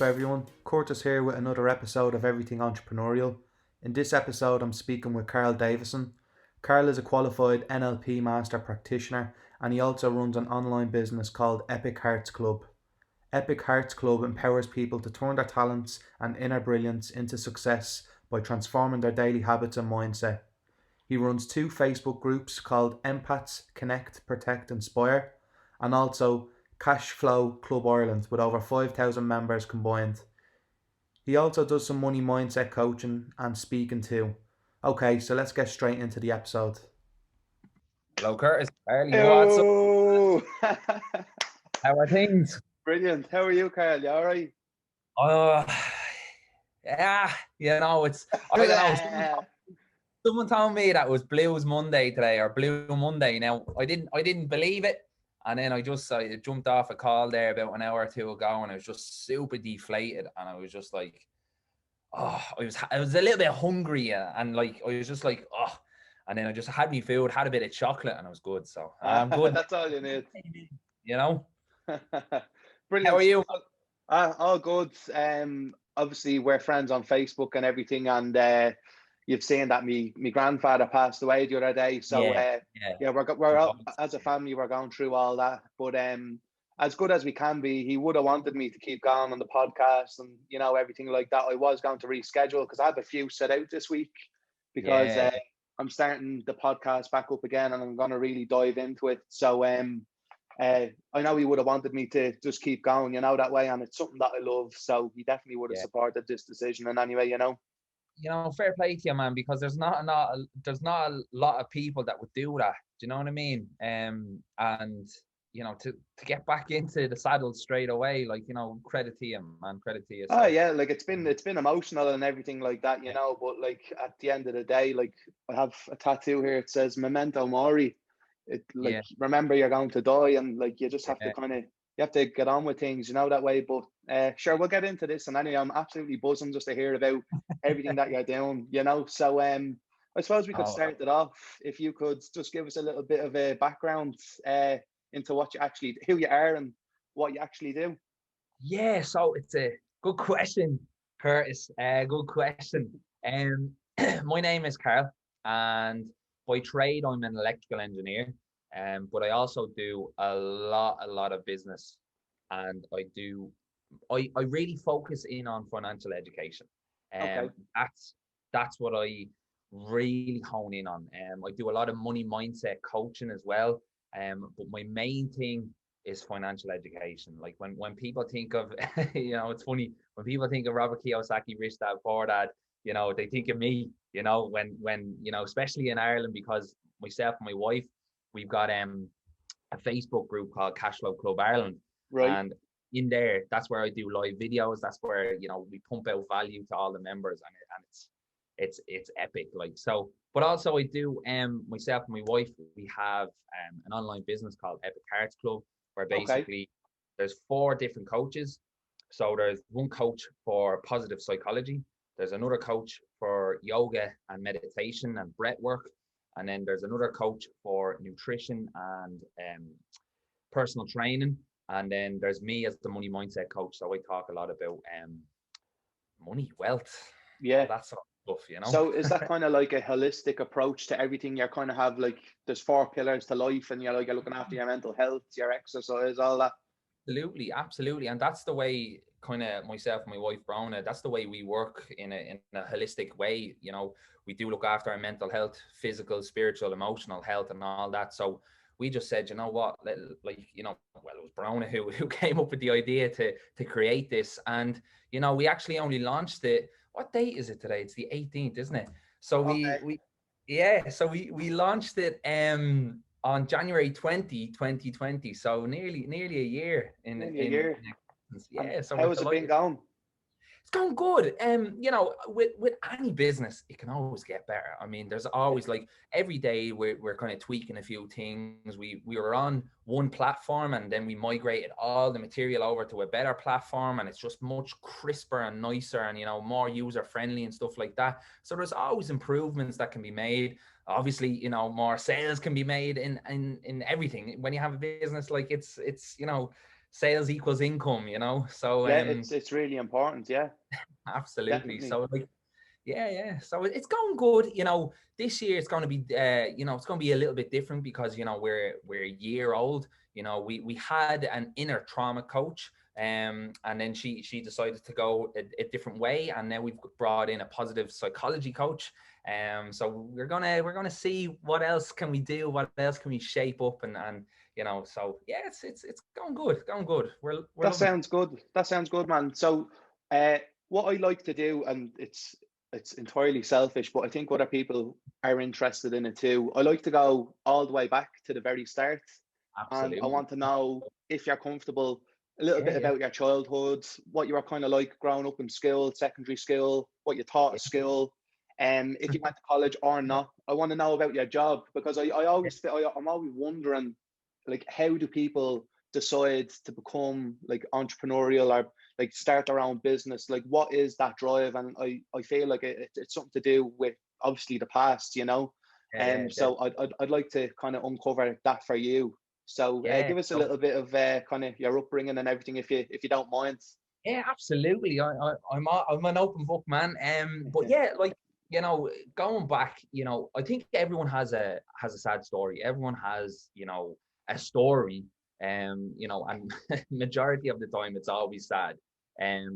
up, everyone? Curtis here with another episode of Everything Entrepreneurial. In this episode, I'm speaking with Karl Davidson. Karl is a qualified NLP Master Practitioner, and he also runs an online business called Epic Hearts Club. Epic Hearts Club empowers people to turn their talents and inner brilliance into success by transforming their daily habits and mindset. He runs 2 Facebook groups called Empaths Connect, Protect, Inspire, and also Cash Flow Club Ireland with over 5,000 members combined. He also does some money mindset coaching and speaking too. Okay, so let's get straight into the episode. Hello, Curtis. Early, what's up? Oh, How are things? brilliant. How are you, Karl? You all right? Yeah, it's, I don't know. Someone told me that it was Blues Monday today, or Blue Monday. Now, I didn't believe it. And then I jumped off a call there about an hour or two ago, and I was just super deflated. And I was just like, I was a little bit hungry, and like, I was just like, and then I just had me food, had a bit of chocolate, and I was good. So I'm good. That's all you need. Brilliant. How are you? All good. Obviously, we're friends on Facebook and everything, and you've seen that me grandfather passed away the other day. So we're all, as a family, we're going through all that. But as good as we can be, he would have wanted me to keep going on the podcast and everything like that. I was going to reschedule because I have a few set out this week because I'm starting the podcast back up again, and I'm going to really dive into it. So I know he would have wanted me to just keep going, that way, and it's something that I love. So he definitely would have supported this decision. And anyway, fair play to you, man, because there's not a lot of people that would do that. Do you know what I mean? And to get back into the saddle straight away, credit to you, man. Credit to you. So. Oh yeah, like it's been emotional and everything like that, But like at the end of the day, like I have a tattoo here. It says "Memento Mori." Remember you're going to die, and like you just have to you have to get on with things, that way. But sure, we'll get into this. And anyway, I'm absolutely buzzing just to hear about everything that you're doing, So I suppose we could start it off. If you could just give us a little bit of a background into who you are and what you actually do. Yeah, so it's a good question, Curtis. Good question. My name is Karl, and by trade, I'm an electrical engineer, but I also do a lot of business, and I really focus in on financial education. That's what I really hone in on. I do a lot of money mindset coaching as well, but my main thing is financial education. Like when people think of, it's funny, when people think of Robert Kiyosaki, Rich Dad Poor Dad, they think of me, when especially in Ireland, because myself and my wife, we've got a Facebook group called Cash Flow Club Ireland. Right. And in there, that's where I do live videos. That's where, we pump out value to all the members, and it's epic. Like, so, but also I do, myself and my wife, we have an online business called Epic Hearts Club, where basically there's 4 different coaches. So there's one coach for positive psychology. There's another coach for yoga and meditation and breath work. And then there's another coach for nutrition and personal training. And then there's me as the money mindset coach. So I talk a lot about money, wealth, all that sort of stuff, So is that kind of like a holistic approach to everything? You're kind of have like, there's 4 pillars to life, and you're looking after your mental health, your exercise, all that. Absolutely. And that's the way kind of myself and my wife, Brona, that's the way we work in a holistic way. We do look after our mental health, physical, spiritual, emotional health, and all that. So we just said, it was Brona who came up with the idea to create this. And, we actually only launched it. What date is it today? It's the 18th, isn't it? So we launched it on January 2020. So nearly a year a year. So how has it been going? It's going good. With any business, it can always get better. I mean, there's always, like, every day we're kind of tweaking a few things. We were on one platform, and then we migrated all the material over to a better platform, and it's just much crisper and nicer, and more user friendly and stuff like that. So there's always improvements that can be made. Obviously, more sales can be made in everything. When you have a business, like, it's sales equals income, you know. So yeah, it's really important. Yeah, absolutely. definitely. So like, yeah. So it's going good. You know, this year it's going to be, you know, it's going to be a little bit different because, you know, we're a year old. You know, we had an inner trauma coach, and then she decided to go a different way, and now we've brought in a positive psychology coach. So we're gonna see what else can we do, what else can we shape up, and you know, so yeah, it's going good, going good. We're That loving it. sounds good. That sounds good, man. So, what I like to do, and it's entirely selfish, but I think other people are interested in it too. I like to go all the way back to the very start, and I Absolutely. want to know, if you're comfortable, a little Yeah, bit yeah, about your childhood, what you were kind of like growing up in school, secondary school, what you taught yeah, at school, and if you went to college or not. I want to know about your job, because I always I'm always wondering, like, how do people decide to become like entrepreneurial, or like start their own business? Like, what is that drive? And I feel like it's something to do with obviously the past, you know. yeah, So I'd like to kind of uncover that for you. So yeah. give us a So little bit of kind of your upbringing and everything, if you don't mind. yeah, absolutely. I'm an open book, man. But yeah, like, you know, going back, you know, I think everyone has a sad story. Everyone has, you know, a story. You know, and majority of the time it's always sad.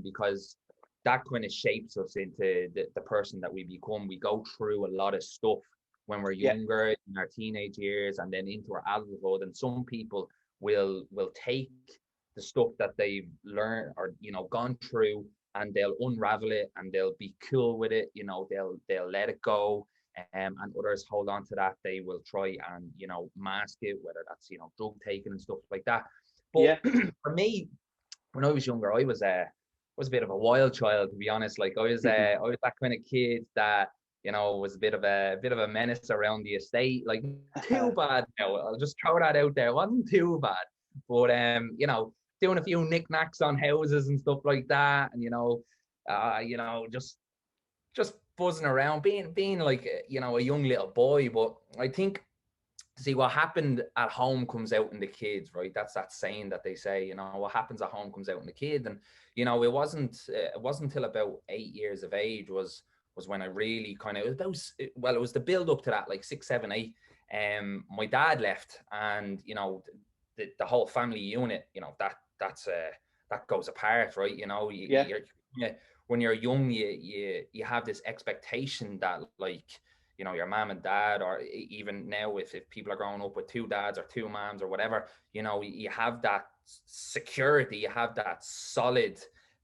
Because that kind of shapes us into the person that we become. We go through a lot of stuff when we're Yeah, younger, in our teenage years, and then into our adulthood. And some people will take the stuff that they've learned or, you know, gone through, and they'll unravel it and they'll be cool with it. You know, they'll let it go. And others hold on to that. They will try and, you know, mask it, whether that's, you know, drug taking and stuff like that. But yeah. for me, when I was younger, I was a bit of a wild child, to be honest. Like, I was that kind of kid that, you know, was a bit of a menace around the estate. Like, too bad. Now I'll just throw that out there. It wasn't too bad, but you know, doing a few knickknacks on houses and stuff like that, and you know, just buzzing around, being like, you know, a young little boy. But I think, see, what happened at home comes out in the kids, right? That's that saying that they say, you know, what happens at home comes out in the kid. And, you know, it wasn't until about 8 years of age was when I really kind of, it was about, well, it was the build up to that, like 6, 7, 8. My dad left, and, you know, the whole family unit, you know, that goes apart, right? You know, Yeah, when you're young, you have this expectation that, like, you know, your mom and dad, or even now, if people are growing up with two dads or two moms or whatever, you know, you have that security, you have that solid,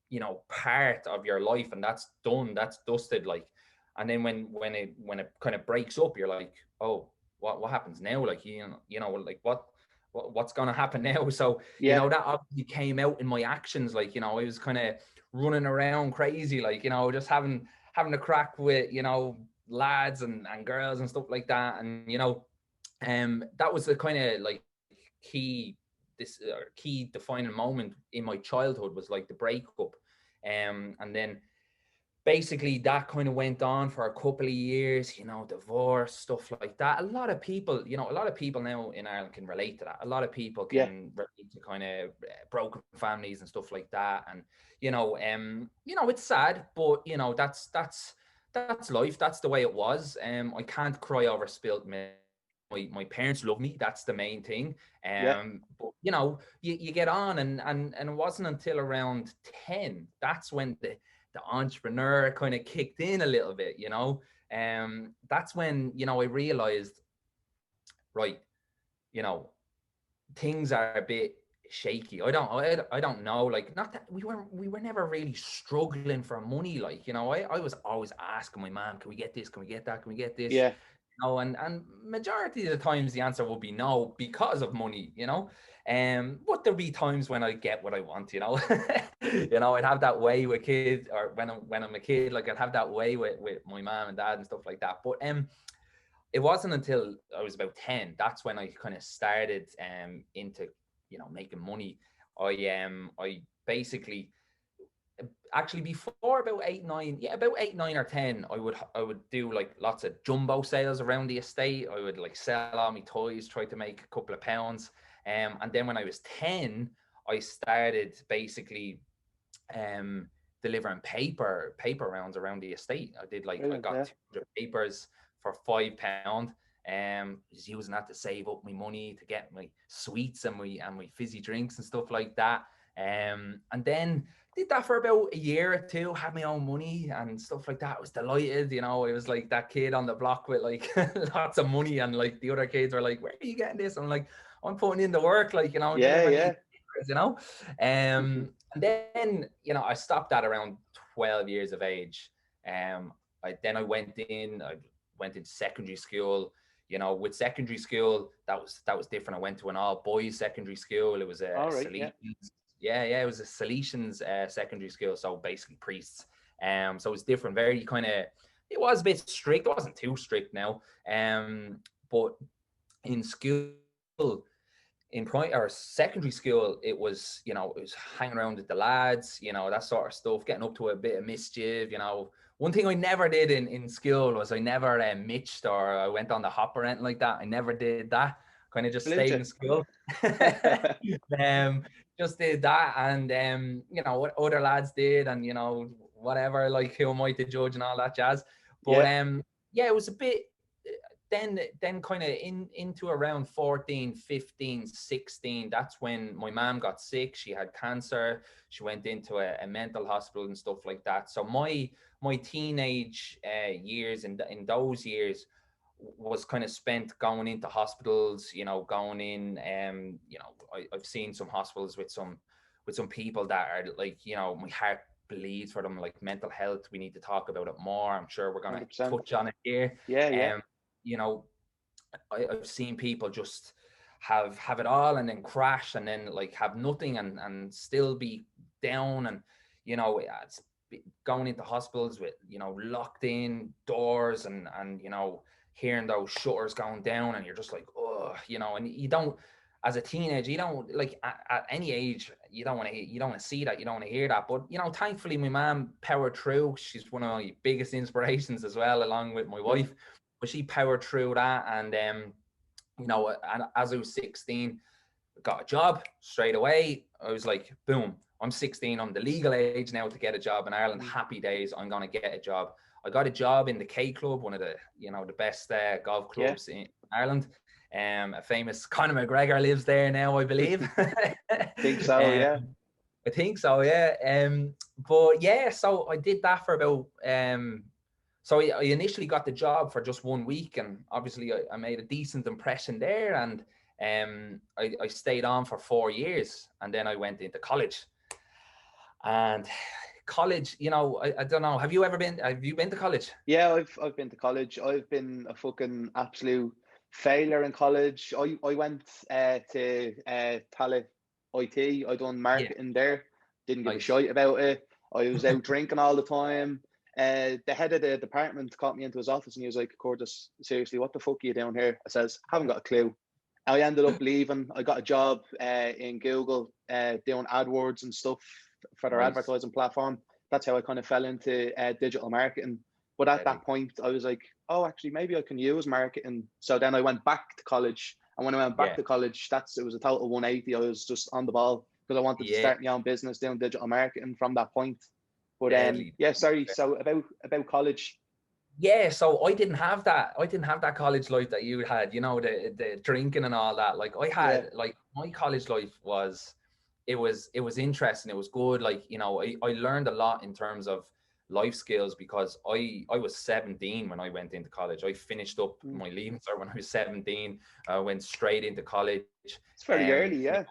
you know, part of your life, and that's done, that's dusted. Like, and then when it kind of breaks up, you're like, oh, what happens now? Like, you know, like, what's going to happen now? So, you yeah. know, that obviously came out in my actions. Like, you know, I was kind of running around crazy, like, you know, just having a crack with, you know, lads and girls and stuff like that. And, you know, that was the kind of like key, this key defining moment in my childhood, was like the breakup. And then basically that kind of went on for a couple of years, you know, divorce, stuff like that. A lot of people now in Ireland can relate to that. A lot of people Yeah, can relate to kind of broken families and stuff like that. And, you know, it's sad, but, you know, that's life. That's the way it was. I can't cry over spilt milk. My parents love me. That's the main thing. yeah. But, you know, you get on, and it wasn't until around 10, that's when the entrepreneur kind of kicked in a little bit, you know. That's when, you know, I realized, right, you know, things are a bit shaky. I don't know, like, not that we were never really struggling for money. Like, you know, I was always asking my mom, can we get this, can we get that, can we get this, Yeah, you know? And majority of the times the answer will be no, because of money, you know. But there'll be times when I get what I want, you know. You know, I'd have that way with kids, or when I'm a kid, like, I'd have that way with my mom and dad and stuff like that. But it wasn't until I was about 10, that's when I kind of started into, you know, making money. I basically, actually, before about 8, 9, yeah, about 8, 9 or 10, I would do like lots of jumbo sales around the estate. I would like sell all my toys, try to make a couple of pounds. And then when I was 10, I started basically delivering paper rounds around the estate. I did like, I got 200 papers for £5. Was using that to save up my money to get my sweets and my fizzy drinks and stuff like that. And then did that for about a year or two, had my own money and stuff like that. I was delighted, you know. I was like that kid on the block with like lots of money, and like the other kids were like, where are you getting this? I'm like, I'm putting in the work, like, you know. You know. And then, you know, I stopped at around 12 years of age. I went into secondary school. You know, with secondary school, that was different. I went to an all boys secondary school. It was a Salesians. It was a Salesians secondary school. So basically priests. So it was different. Very kind of, it was a bit strict. It wasn't too strict now. But in school, in primary or secondary school, it was, you know, it was hanging around with the lads, you know, that sort of stuff, getting up to a bit of mischief, you know. One thing I never did in school was I never mitched or I went on the hop or anything like that. I never did that. Kind of just stayed in school. Just did that, and you know, what other lads did, and you know, whatever, like, who am I to judge and all that jazz. But it was a bit. Then kind of into around 14, 15, 16, that's when my mom got sick. She had cancer. She went into a mental hospital and stuff like that. So my teenage years, in those years, was kind of spent going into hospitals, you know, going in, you know, I've seen some hospitals with some people that are like, you know, my heart bleeds for them, like mental health. We need to talk about it more. I'm sure we're going to touch on it here. You know, I've seen people just have it all and then crash, and then like have nothing and still be down, and you know, it's going into hospitals with, you know, locked in doors, and you know, hearing those shutters going down, and you're just like, oh, you know. And you don't, as a teenager, you don't, like, at any age, you don't want to see that, you don't want to hear that. But you know, thankfully my mom powered through. She's one of my biggest inspirations as well, along with my wife. But she powered through that, and you know, and as I was 16, got a job straight away. I was like, boom, I'm 16, I'm the legal age now to get a job in Ireland. Happy days, I'm gonna get a job. I got a job in the K Club, one of the, you know, the best golf clubs in Ireland. A famous Conor McGregor lives there now, I believe. Think so, yeah. I think so, yeah. But yeah, so I did that for about so I initially got the job for just 1 week, and obviously I made a decent impression there, and I stayed on for 4 years, and then I went into college. And college, you know, I don't know, have you been to college? Yeah, I've been to college. I've been a fucking absolute failure in college. I went to Tallaght IT. I done marketing there. Didn't give a shite about it. I was out drinking all the time. The head of the department caught me into his office and he was like, Curtis, seriously, what the fuck are you doing here? I says, haven't got a clue. I ended up leaving. I got a job in Google doing AdWords and stuff for their advertising platform. That's how I kind of fell into digital marketing. But at that point, I was like, oh, actually, maybe I can use marketing. So then I went back to college. And when I went back to college, it was a total 180. I was just on the ball because I wanted to start my own business doing digital marketing from that point. But so about college. Yeah, so I didn't have that college life that you had, you know, the drinking and all that. Like I had, like, my college life was interesting. It was good. Like, you know, I learned a lot in terms of life skills because I was 17 when I went into college. I finished up my leaving cert when I was 17. I went straight into college. It's very early, yeah. You know,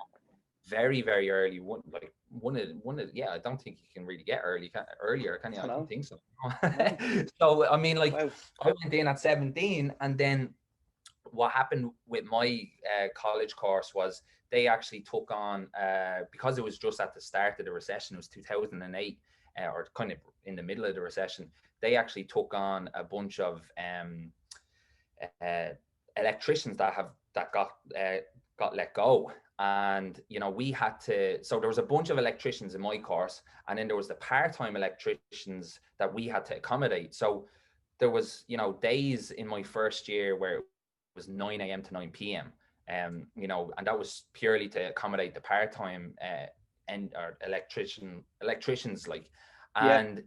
very, very early. I don't think you can really get earlier, can you? I don't think so. So I mean, like, I went in at 17, and then what happened with my college course was they actually took on, because it was just at the start of the recession, it was 2008, or kind of in the middle of the recession. They actually took on a bunch of electricians that got let go. And, you know, we had to, so there was a bunch of electricians in my course, and then there was the part-time electricians that we had to accommodate. So there was, you know, days in my first year where it was 9 a.m. to 9 p.m. you know, and that was purely to accommodate the part-time or electricians, like, and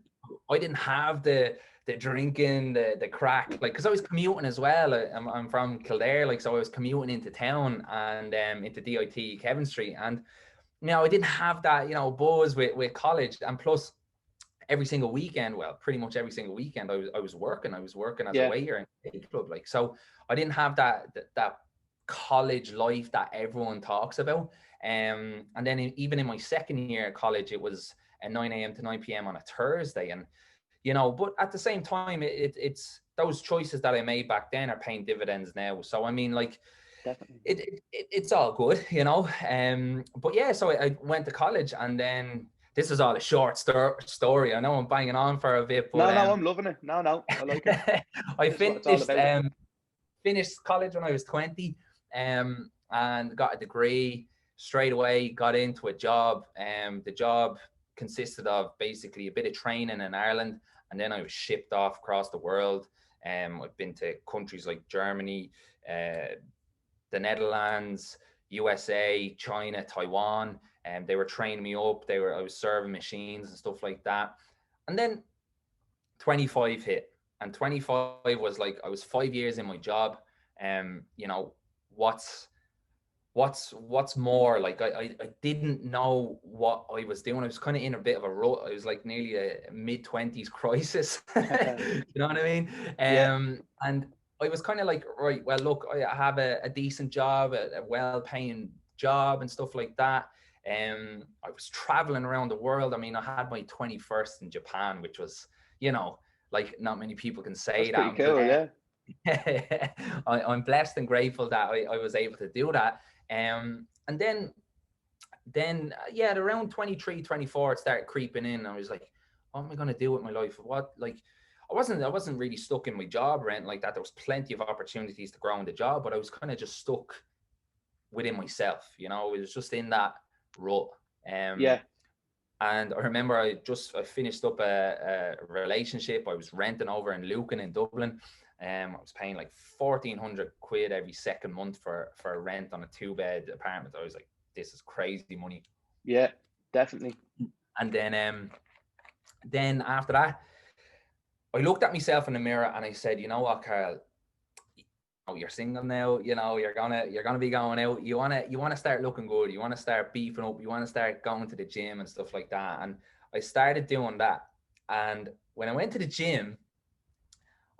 I didn't have the drinking, the crack, like, because I was commuting as well. I'm from Kildare, like, so I was commuting into town and into DIT Kevin Street, and you know, I didn't have that, you know, buzz with college. And plus, every single weekend, well, pretty much every single weekend, I was working as a waiter in a club, like, so I didn't have that college life that everyone talks about. And then even in my second year at college, it was a 9 a.m. to 9 p.m. on a Thursday, and you know, but at the same time, it's those choices that I made back then are paying dividends now. So I mean, like, it's all good, you know. But yeah, so I went to college, and then this is all a short story. I know I'm banging on for a bit, but no, I'm loving it. No, I like it. I finished college when I was 20, and got a degree straight away. Got into a job. The job consisted of basically a bit of training in Ireland, and then I was shipped off across the world. I've been to countries like Germany, the Netherlands, USA, China, Taiwan, and they were training me up. I was serving machines and stuff like that. And then 25 hit, and 25 was like, I was 5 years in my job. You know, what's more, like, I didn't know what I was doing. I was kind of in a bit of a rut. I was like nearly a mid-20s crisis. You know what I mean? And I was kind of like, right, well, look, I have a decent job, a well-paying job and stuff like that. I was traveling around the world. I mean, I had my 21st in Japan, which was, you know, like, not many people can say that's pretty cool, yeah. I'm blessed and grateful that I was able to do that. And then yeah, around 23, 24, it started creeping in. I was like, what am I going to do with my life? What, like, I wasn't really stuck in my job or anything like that. There was plenty of opportunities to grow in the job, but I was kind of just stuck within myself, you know. It was just in that rut. And I remember I finished up a relationship. I was renting over in Lucan in Dublin. I was paying like 1,400 quid every second month for a rent on a 2-bed apartment. I was like, this is crazy money. Yeah, definitely. And then after that, I looked at myself in the mirror and I said, you know what, Karl, you're single now, you know, you're gonna be going out. You wanna start looking good. You wanna start beefing up. You wanna start going to the gym and stuff like that. And I started doing that. And when I went to the gym,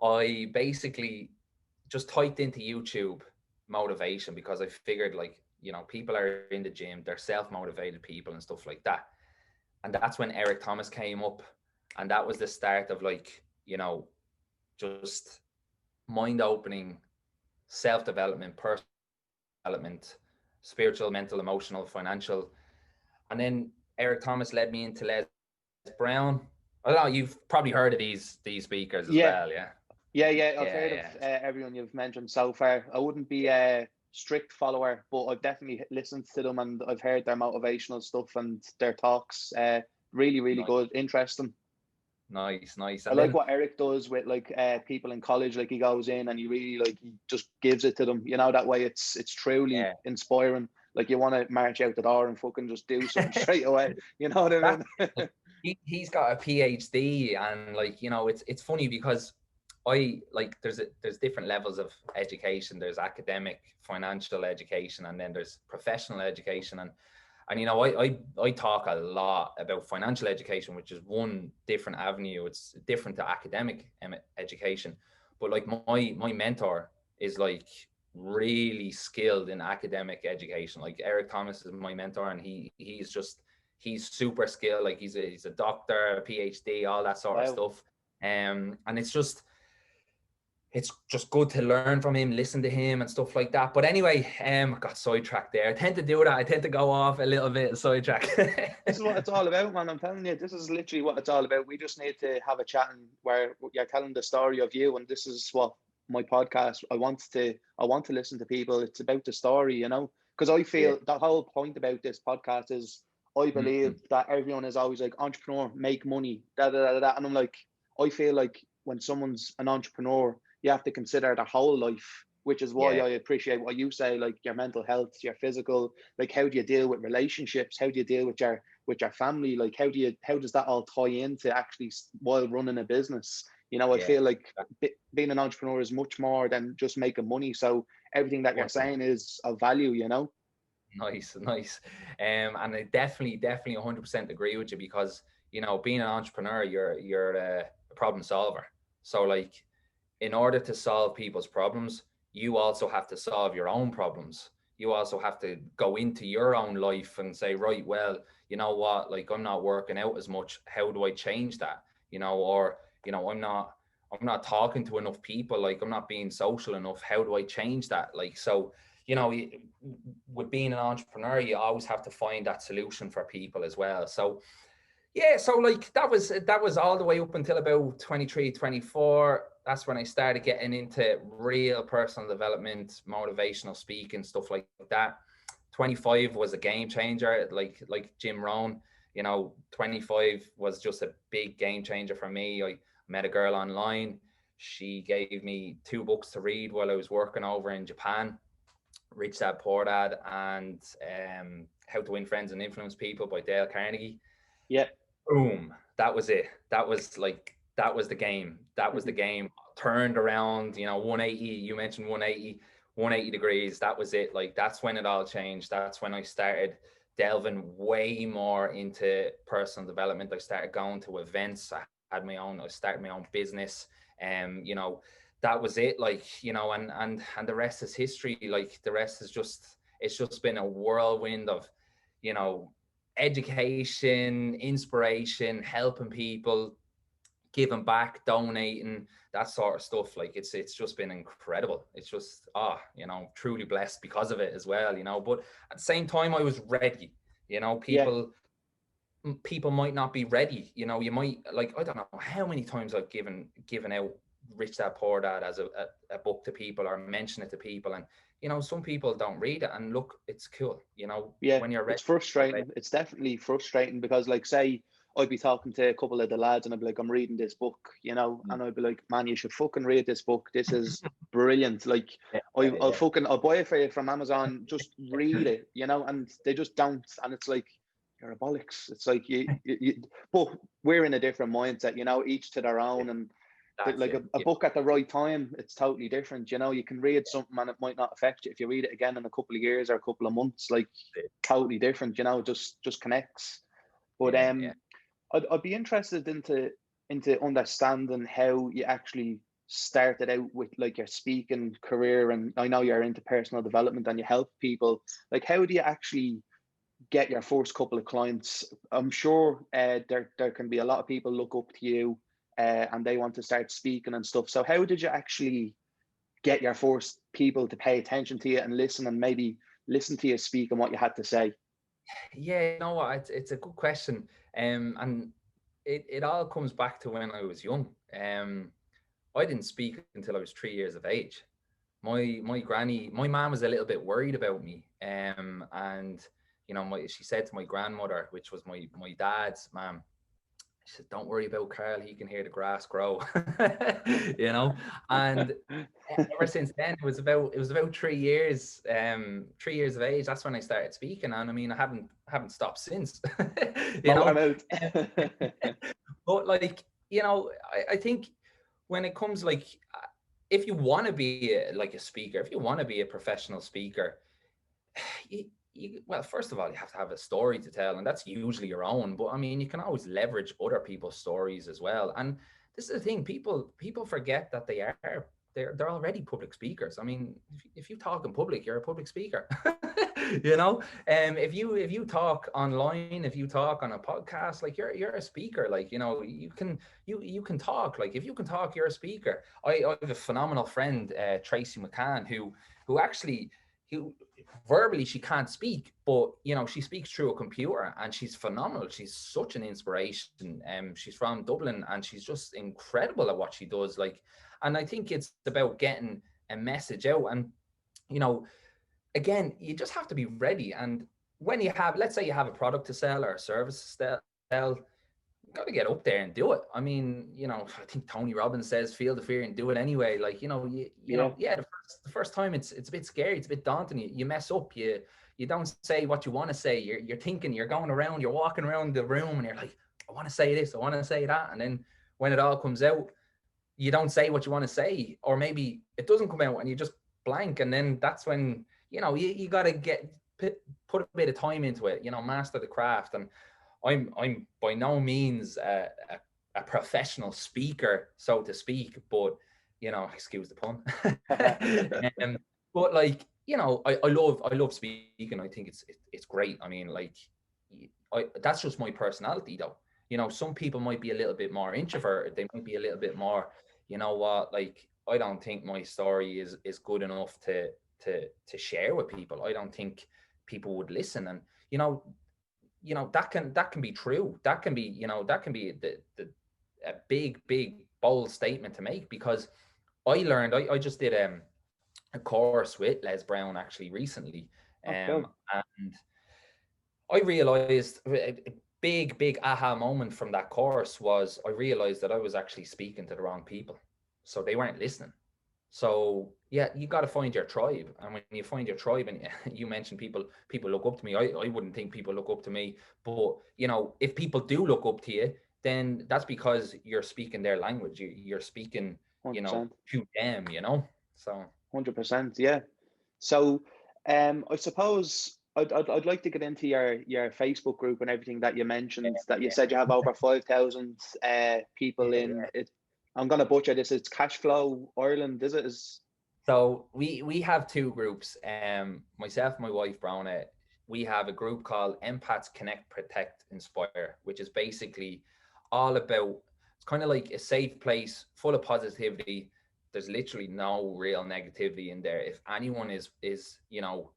I basically just typed into YouTube motivation, because I figured, like, you know, people are in the gym, they're self-motivated people and stuff like that. And that's when Eric Thomas came up. And that was the start of, like, you know, just mind-opening self-development, personal development, spiritual, mental, emotional, financial. And then Eric Thomas led me into Les Brown. I don't know, you've probably heard of these speakers as well, yeah? I've heard of everyone you've mentioned so far. I wouldn't be a strict follower, but I've definitely listened to them, and I've heard their motivational stuff and their talks. Really good, interesting. Nice. I like what Eric does with, like, people in college. Like, he goes in and he really, like, he just gives it to them, you know. That way it's truly inspiring. Like, you want to march out the door and fucking just do something straight away, you know what I mean? He's got a PhD, and, like, you know, it's funny because there's different levels of education. There's academic, financial education, and then there's professional education. And you know, I talk a lot about financial education, which is one different avenue. It's different to academic education. But, like, my mentor is, like, really skilled in academic education. Like, Eric Thomas is my mentor, and he's super skilled. Like, he's a doctor, a PhD, all that sort of stuff. And it's just good to learn from him, listen to him and stuff like that. But anyway, I got sidetracked there. I tend to do that. I tend to go off a little bit, sidetrack. This is what it's all about, man. I'm telling you, this is literally what it's all about. We just need to have a chat where you're telling the story of you, and this is what my podcast, I want to listen to people. It's about the story, you know, because I feel the whole point about this podcast is, I believe that everyone is always like, entrepreneur, make money, and I'm like, I feel like when someone's an entrepreneur, you have to consider their whole life which is why I appreciate what you say, like your mental health, your physical, like how do you deal with relationships? How do you deal with your family? Like how does that all tie into actually while running a business? I feel like being an entrepreneur is much more than just making money. So everything that you're saying is of value, Nice. And I definitely 100% agree with you, because, being an entrepreneur, you're a problem solver. So like, in order to solve people's problems, you also have to solve your own problems. You also have to go into your own life and say, right, well, you know what, like, I'm not working out as much. How do I change that? Or, I'm not talking to enough people. Like, I'm not being social enough. How do I change that? Like, so, with being an entrepreneur, you always have to find that solution for people as well. So yeah, so like that was all the way up until about 23, 24. That's when I started getting into real personal development, motivational speaking, stuff like that. 25 was a game changer, like Jim Rohn. 25 was just a big game changer for me. I met a girl online. She gave me 2 books to read while I was working over in Japan. Rich Dad Poor Dad and How to Win Friends and Influence People by Dale Carnegie. Yeah. Boom. That was it. That was the game. That was the game. Turned around, 180. You mentioned 180 degrees. That was it. Like, that's when it all changed. That's when I started delving way more into personal development. I started going to events. I started my own business. That was it. Like, and the rest is history. Like, the rest is it's just been a whirlwind of, education, inspiration, helping people, giving back, donating, that sort of stuff. Like, it's just been incredible. It's just truly blessed because of it as well. But at the same time, I was ready. People might not be ready. You might, like, I don't know how many times I've given out Rich Dad Poor Dad as a book to people, or mention it to people, and some people don't read it, and look, it's cool. When you're ready, it's frustrating. It's definitely frustrating, because like, say I'd be talking to a couple of the lads and I'd be like, I'm reading this book, and I'd be like, man, you should fucking read this book. This is brilliant. Like, I'll buy it for you from Amazon. Just read it, and they just don't. And it's like, you're a bollocks. It's like you but we're in a different mindset, each to their own. And like a book at the right time, it's totally different. You can read something and it might not affect you. If you read it again in a couple of years or a couple of months, like, totally different, just connects. But I'd be interested into understanding how you actually started out with like your speaking career. And I know you're into personal development and you help people. Like, how do you actually get your first couple of clients? I'm sure there can be a lot of people look up to you and they want to start speaking and stuff. So how did you actually get your first people to pay attention to you and listen, and maybe listen to you speak and what you had to say? Yeah, you know what? It's a good question. And it all comes back to when I was young. I didn't speak until I was 3 years of age. My mom was a little bit worried about me. And she said to my grandmother, which was my dad's mom, she said, "Don't worry about Karl. He can hear the grass grow." And ever since then, it was about 3 years, 3 years of age. That's when I started speaking, and I mean, I haven't stopped since. But like, I think when it comes, like, if you want to be a speaker, if you want to be a professional speaker, well, first of all, you have to have a story to tell, and that's usually your own. But I mean, you can always leverage other people's stories as well. And this is the thing: people forget that they're already public speakers. I mean, if you talk in public, you're a public speaker. If you talk online, if you talk on a podcast, like, you're a speaker. Like, you can talk. Like, if you can talk, you're a speaker. I have a phenomenal friend, Tracy McCann, who actually, verbally, she can't speak, but she speaks through a computer, and she's phenomenal. She's such an inspiration. She's from Dublin, and she's just incredible at what she does. Like, and I think it's about getting a message out. And again, you just have to be ready. And when you have, let's say you have a product to sell or a service to sell, got to get up there and do it. I mean, you know, I think Tony Robbins says, feel the fear and do it anyway. Like, you know, you know, yeah, the first time it's a bit scary. It's a bit daunting. You mess up. You don't say what you want to say. You're thinking, you're going around, you're walking around the room and you're like, I want to say this, I want to say that. And then when it all comes out, you don't say what you want to say, or maybe it doesn't come out and you just blank. And then that's when, you know, you got to put a bit of time into it, you know, master the craft. And I'm by no means a professional speaker, so to speak, but, you know, excuse the pun. But like, you know, I love speaking. I think it's great. I mean, like, that's just my personality though. You know, some people might be a little bit more introverted. They might be a little bit more, you know what, like, I don't think my story is good enough to share with people. I don't think people would listen. And, you know, that can be true. That can be, you know, that can be a big bold statement to make, because I learned, I just did a course with Les Brown actually recently. And I realized a big aha moment from that course was I realized that I was actually speaking to the wrong people. So they weren't listening. So yeah, you got to find your tribe. And when you find your tribe, and you mentioned people look up to me, I wouldn't think people look up to me, but, you know, if people do look up to you, then that's because you're speaking their language. You're speaking, 100%. You know, to them, you know. So 100%, yeah. So I suppose I'd like to get into your Facebook group and everything that you mentioned, that you said you have over 5,000 people in it. I'm going to butcher this. It's Cashflow Ireland, is it? So we have two groups. Myself and my wife, Browna, we have a group called Empaths Connect, Protect, Inspire, which is basically all about, it's kind of like a safe place full of positivity. There's literally no real negativity in there. If anyone is, you know,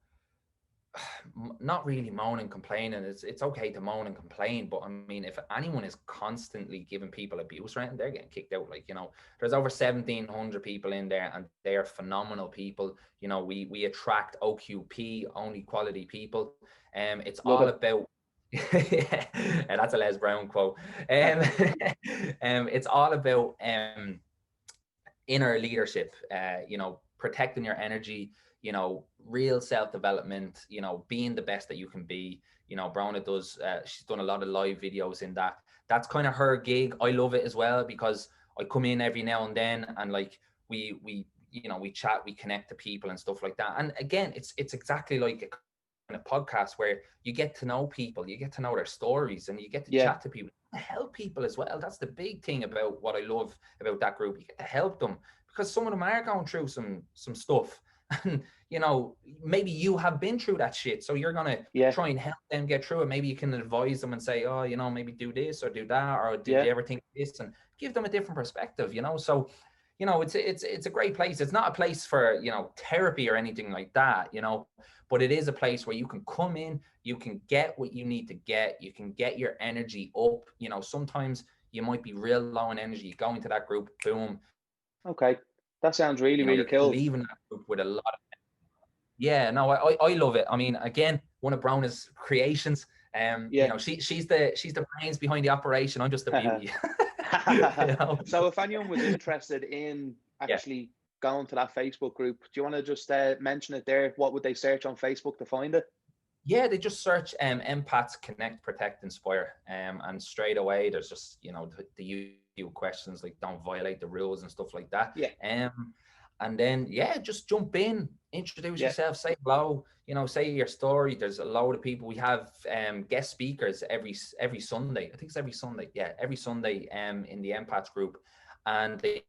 not really moan and complaining, it's okay to moan and complain, but I mean, if anyone is constantly giving people abuse, right, they're getting kicked out. Like, you know, there's over 1,700 people in there, and they're phenomenal people. You know, we attract OQP, only quality people. It's all about yeah, that's a Les Brown quote. It's all about inner leadership, you know, protecting your energy, you know, real self-development, you know, being the best that you can be. You know, Browna does, she's done a lot of live videos in that. That's kind of her gig. I love it as well, because I come in every now and then, and like we you know, we chat, we connect to people and stuff like that. And again, it's exactly like a podcast where you get to know people, you get to know their stories, and you get to chat to people, help people as well. That's the big thing about what I love about that group. You get to help them, because some of them are going through some stuff, and, you know, maybe you have been through that shit, so you're gonna try and help them get through it. Maybe you can advise them and say, oh, you know, maybe do this or do that, or did you ever think this, and give them a different perspective, you know. So, you know, it's a great place. It's not a place for, you know, therapy or anything like that, you know, but it is a place where you can come in, you can get what you need to get, you can get your energy up. You know, sometimes you might be real low on energy, you go into that group, boom. Okay, that sounds really cool. Leaving that group with a lot of, yeah, no, I love it. I mean, again, one of Browna's creations. You know, she's the brains behind the operation. I'm just the beauty. You know? So if anyone was interested in actually going to that Facebook group, do you want to just mention it there? What would they search on Facebook to find it? Yeah, they just search Empaths Connect, Protect, Inspire, and straight away there's just, you know, the usual questions like don't violate the rules and stuff like that. And then just jump in, introduce yourself, say hello, you know, say your story. There's a load of people. We have guest speakers every Sunday. I think it's every Sunday. Yeah, every Sunday in the Empaths group, and they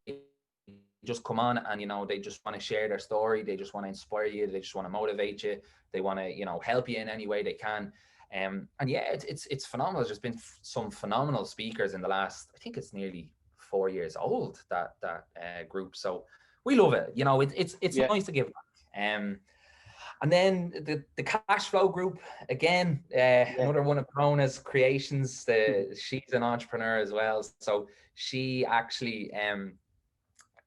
just come on, and, you know, they just want to share their story. They just want to inspire you. They just want to motivate you. They want to, you know, help you in any way they can. And yeah, it's phenomenal. There's been some phenomenal speakers in the last, I think it's nearly 4 years old, that group. So we love it. You know, it's nice to give back. And then the cash flow group, again, another one of Browna's creations. She's an entrepreneur as well. So she actually,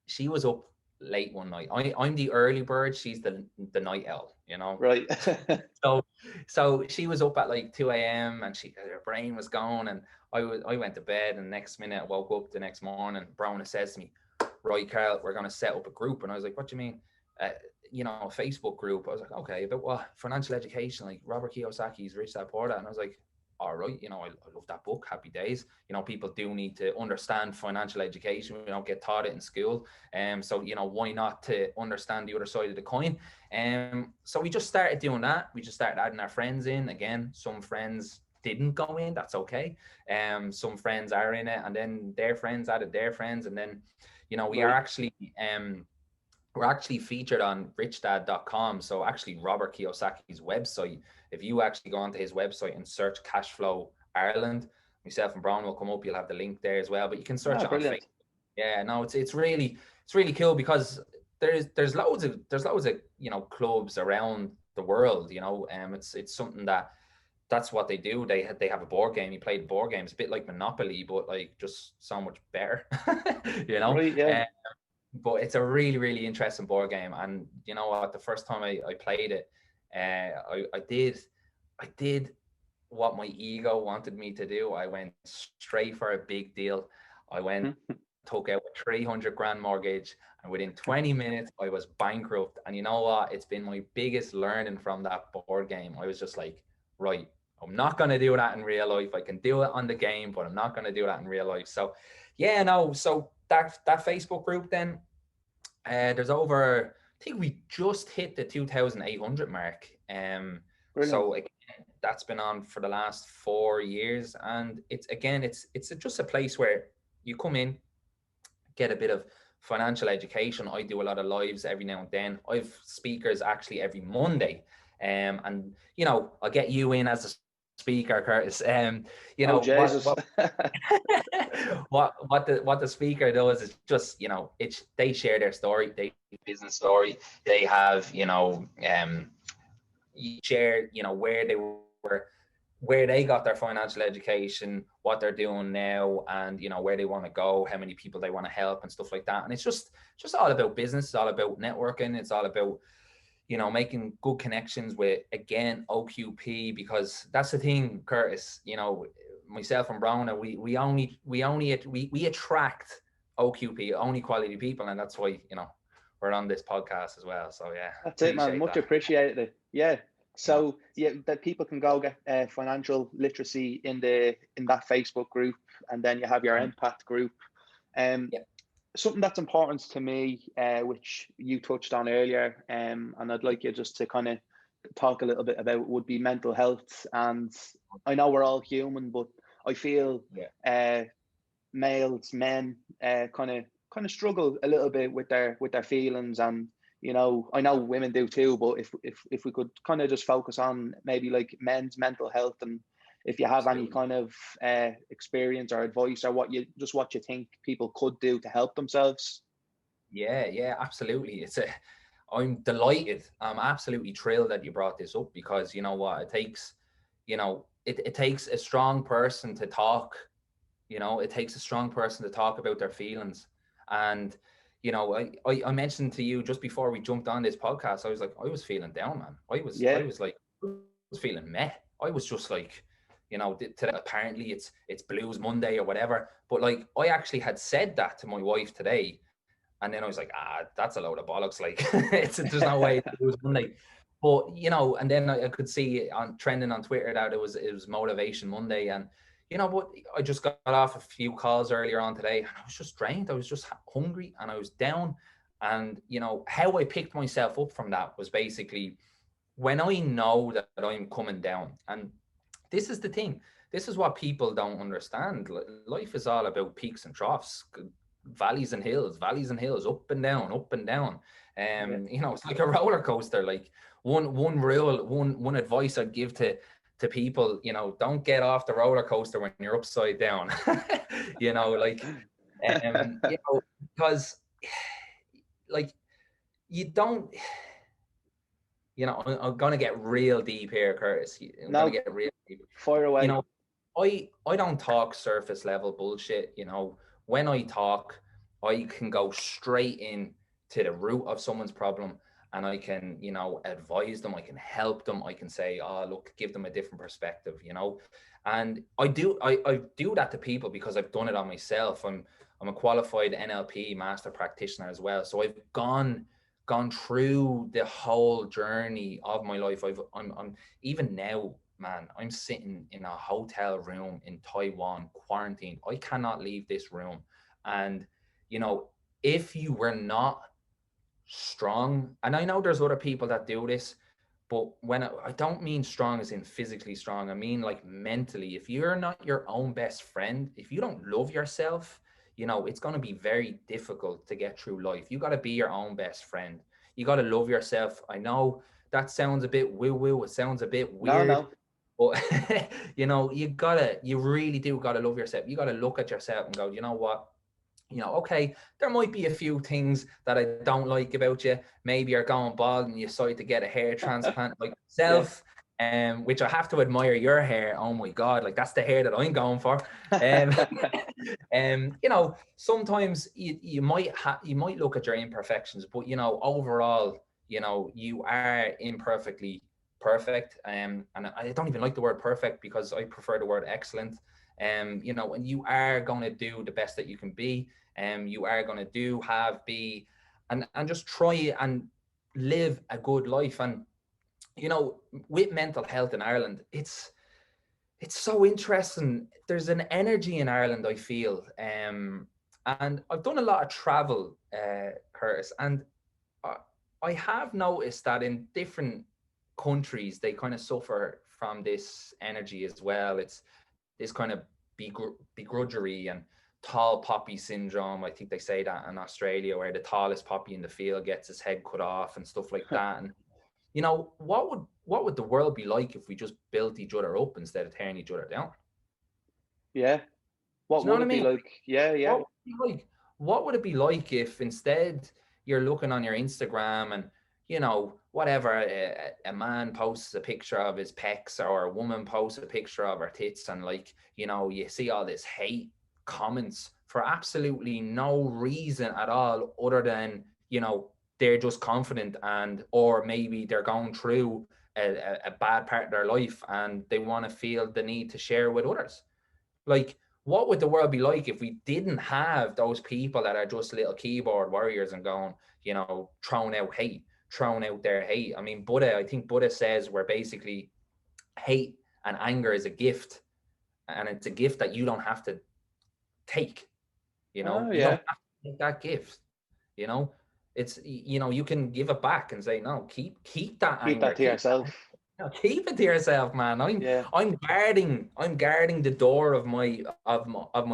she was up late one night. I'm the early bird. She's the night owl, you know. Right. So she was up at like 2 a.m. and her brain was going, and I went to bed, and next minute I woke up the next morning. Brona says to me, "Right, Karl, we're gonna set up a group." And I was like, "What do you mean?" You know, a Facebook group. I was like, "Okay, about what?" "Financial education, like Robert Kiyosaki's Rich Dad Poor Dad." And I was like, all right, you know, I love that book, Happy Days. You know, people do need to understand financial education. We don't get taught it in school. So, you know, why not to understand the other side of the coin? So we just started doing that. We just started adding our friends in. Again, some friends didn't go in. That's okay. Some friends are in it, and then their friends added their friends. And then, you know, we are actually we're actually featured on richdad.com. So actually Robert Kiyosaki's website, if you actually go onto his website and search Cashflow Ireland, myself and Brown will come up. You'll have the link there as well, but you can search it on Facebook. Yeah, no, it's really cool, because there's loads of you know, clubs around the world, you know. It's something that's what they do. They have a board game. You play the board games, a bit like Monopoly, but like just so much better. You know. Right, yeah. But it's a really, really interesting board game. And you know what, the first time I played it, I did what my ego wanted me to do. I went straight for a big deal. I went, took out a 300 grand mortgage, and within 20 minutes I was bankrupt. And you know what, it's been my biggest learning from that board game. I was just like, right, I'm not going to do that in real life. I can do it on the game, but I'm not going to do that in real life. So yeah, no, so that Facebook group then, there's over, I think we just hit the 2,800 mark. So again, that's been on for the last 4 years, and it's just a place where you come in, get a bit of financial education. I do a lot of lives every now and then. I've speakers actually every Monday, and you know, I'll get you in as a speaker, Curtis. You know, what the speaker does is just, you know, they share their story, they business story, they have, you know, you share, you know, where they got their financial education, what they're doing now, and you know, where they want to go, how many people they want to help, and stuff like that. And it's just all about business. It's all about networking. It's all about, you know, making good connections with, again, OQP, because that's the thing, Curtis. You know, myself and Browna, we attract OQP, only quality people, and that's why, you know, we're on this podcast as well. So yeah, that's it, man. Much appreciated. Yeah. So yeah, that people can go get financial literacy in that Facebook group, and then you have your Empath group. Something that's important to me, which you touched on earlier, and I'd like you just to kind of talk a little bit about, would be mental health. And I know we're all human, but I feel men kind of struggle a little bit with their feelings, and you know, I know women do too, but if we could kind of just focus on maybe like men's mental health, and if you have any kind of experience or advice, or what you think people could do to help themselves. Yeah, absolutely. I'm delighted. I'm absolutely thrilled that you brought this up, because you know what, it takes, you know, it takes a strong person to talk. You know, it takes a strong person to talk about their feelings. And you know, I mentioned to you just before we jumped on this podcast, I was like, I was feeling down, man. I was feeling meh. I was just like, you know, apparently it's Blues Monday or whatever. But like, I actually had said that to my wife today, and then I was like, that's a load of bollocks. Like, there's no way it's Blues Monday. But you know, and then I could see trending on Twitter that it was Motivation Monday, and you know, but I just got off a few calls earlier on today, and I was just drained. I was just hungry, and I was down. And you know, how I picked myself up from that was basically, when I know that I'm coming down. And this is the thing. This is what people don't understand. Life is all about peaks and troughs, valleys and hills, up and down, up and down. You know, it's like a roller coaster. Like one advice I'd give to people, you know, don't get off the roller coaster when you're upside down. You know, like, you know, because like, you don't, you know, I'm going to get real deep here, Curtis. I'm going to get real deep. Fire away. You know, I don't talk surface level bullshit. You know, when I talk, I can go straight in to the root of someone's problem, and I can, you know, advise them, I can help them, I can say, oh, look, give them a different perspective, you know. And I do that to people because I've done it on myself. I'm a qualified NLP Master Practitioner as well. So I've gone through the whole journey of my life. I'm even now, man, I'm sitting in a hotel room in Taiwan, quarantined. I cannot leave this room. And, you know, if you were not strong, and I know there's other people that do this, but when I don't mean strong as in physically strong, I mean like mentally. If you're not your own best friend, if you don't love yourself, you know, it's going to be very difficult to get through life. You got to be your own best friend. You got to love yourself. I know that sounds a bit woo-woo. It sounds a bit weird. No. But, you know, you really do got to love yourself. You got to look at yourself and go, you know what? You know, okay, there might be a few things that I don't like about you. Maybe you're going bald and you decide to get a hair transplant like myself, which I have to admire your hair. Oh my God, like that's the hair that I'm going for. You know, sometimes you might look at your imperfections, but you know, overall, you know, you are imperfectly perfect. And I don't even like the word perfect because I prefer the word excellent. You know, and you are going to do the best that you can be, and you are going to be, and just try and live a good life. And, you know, with mental health in Ireland, it's so interesting. There's an energy in Ireland, I feel. And I've done a lot of travel, Curtis, and I have noticed that in different countries, they kind of suffer from this energy as well. It's this kind of begrudgery and tall poppy syndrome. I think they say that in Australia, where the tallest poppy in the field gets his head cut off and stuff like that. And, you know, what would the world be like if we just built each other up instead of tearing each other down? Yeah. What would it be like? Yeah. What would it be like if instead you're looking on your Instagram and, you know, whatever, a man posts a picture of his pecs or a woman posts a picture of her tits, and, like, you know, you see all this hate comments for absolutely no reason at all other than, you know, they're just confident, and or maybe they're going through a bad part of their life and they want to feel the need to share with others. Like, what would the world be like if we didn't have those people that are just little keyboard warriors and going, you know, throwing out their hate? I mean, I think Buddha says we're basically, hate and anger is a gift, and it's a gift that you don't have to take, you know. You don't have to take that gift, you know. It's, you know, you can give it back and say, no, keep that anger. Keep that to yourself. Keep it to yourself, man. I'm guarding the door of my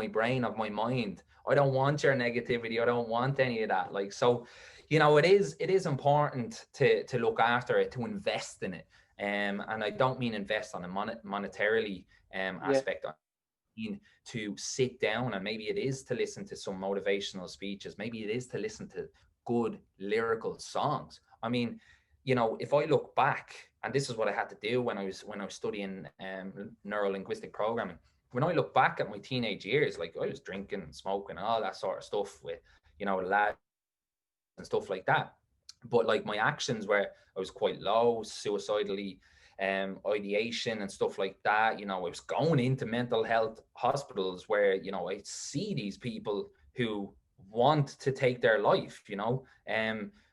brain, of my mind. I don't want your negativity. I don't want any of that. Like, so, you know, it is important to look after it, to invest in it. And I don't mean invest on a monetarily aspect. I mean to sit down, and maybe it is to listen to some motivational speeches. Maybe it is to listen to good lyrical songs. I mean, you know, if I look back, and this is what I had to do when I was studying neuro-linguistic programming. When I look back at my teenage years, like, I was drinking and smoking, all that sort of stuff with, you know, lads and stuff like that. But, like, my actions were, I was quite low, suicidally, ideation and stuff like that. You know, I was going into mental health hospitals where, you know, I see these people who want to take their life, you know.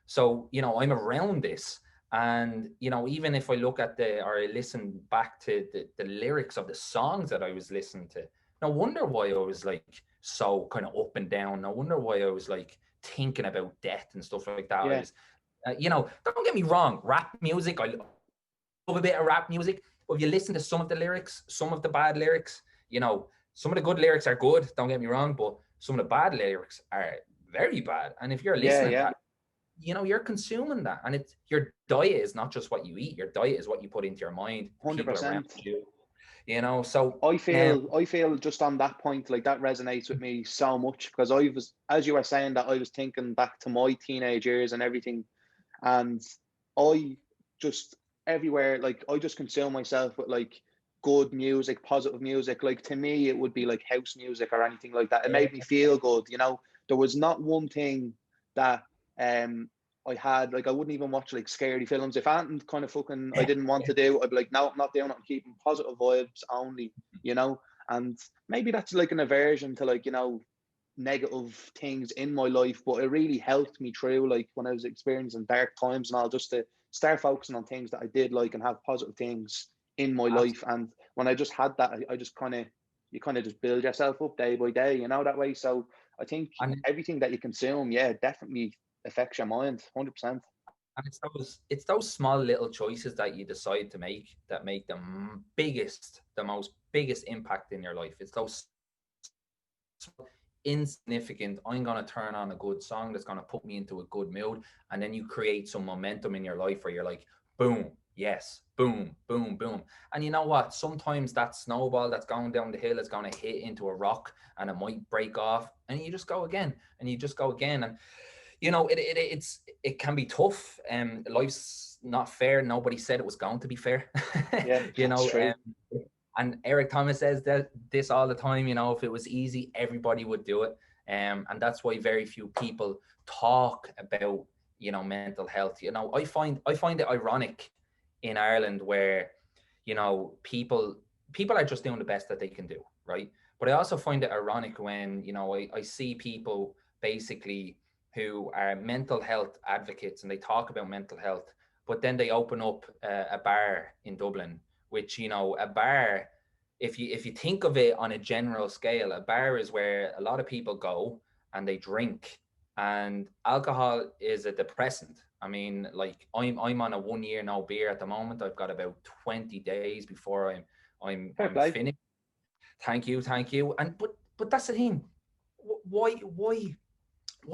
So, you know, I'm around this. And, you know, even if I look at or I listen back to the lyrics of the songs that I was listening to, no wonder why I was, like, so kind of up and down. No wonder why I was, like, thinking about death and stuff like that. I was, you know, don't get me wrong, rap music, I love a bit of rap music. But if you listen to some of the lyrics, some of the bad lyrics, you know, some of the good lyrics are good, don't get me wrong, but some of the bad lyrics are very bad. And if you're listening to that, you know, you're consuming that, and it's, your diet is not just what you eat. Your diet is what you put into your mind. 100%. People around you, you know. So I feel just on that point, like, that resonates with me so much, because I was, as you were saying that, I was thinking back to my teenage years and everything, and I just, everywhere, like, I just consume myself with, like, good music, positive music. Like, to me, it would be like house music or anything like that. It made me feel good, you know. There was not one thing that I had like, I wouldn't even watch like scary films. If anything kind of fucking I didn't want to do, I'd be like, no, I'm not doing it. I'm keeping positive vibes only, you know. And maybe that's like an aversion to like, you know, negative things in my life, but it really helped me through like when I was experiencing dark times and all, just to start focusing on things that I did like and have positive things in my life. And when I just had that, I just kind of, you kind of just build yourself up day by day, you know, that way. So I think everything that you consume, yeah, definitely affects your mind 100%. And it's those small little choices that you decide to make that make the most biggest impact in your life. It's those insignificant, I'm going to turn on a good song that's going to put me into a good mood, and then you create some momentum in your life where you're like, boom, yes, boom, boom, boom. And you know what, sometimes that snowball that's going down the hill is going to hit into a rock and it might break off, and you just go again and you just go again. And you know, it can be tough, and life's not fair. Nobody said it was going to be fair. Yeah, you know, true. And Eric Thomas says that this all the time, you know, if it was easy, everybody would do it. And that's why very few people talk about, you know, mental health. You know, I find it ironic in Ireland where, you know, people are just doing the best that they can do, right? But I also find it ironic when, you know, I see people basically who are mental health advocates and they talk about mental health, but then they open up a bar in Dublin, which, you know, a bar, if you think of it on a general scale, a bar is where a lot of people go and they drink, and alcohol is a depressant. I mean, like I'm on a 1 year no beer at the moment. I've got about 20 days before I'm finished. Thank you. And but that's the thing. Why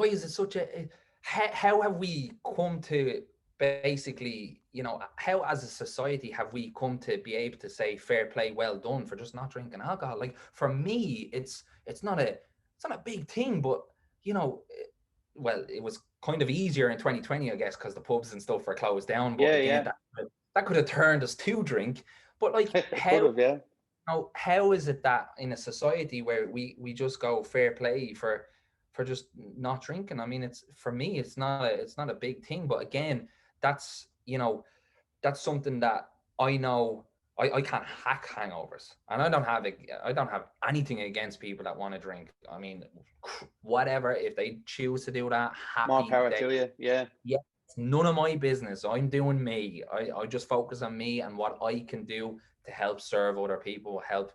is it such a, how have we come to basically, you know, how as a society have we come to be able to say fair play, well done for just not drinking alcohol? Like for me, it's not a big thing, but you know, well, it was kind of easier in 2020, I guess, because the pubs and stuff were closed down. But again, that could have turned us to drink. But like how is it that in a society where we just go fair play for just not drinking? I mean, it's, for me, it's not a big thing. But again, that's, you know, that's something that I know I can't hack hangovers, and I don't have anything against people that want to drink. I mean, whatever, if they choose to do that, happy more power day. to you. Yeah, it's none of my business. I'm doing me. I just focus on me and what I can do to help serve other people, help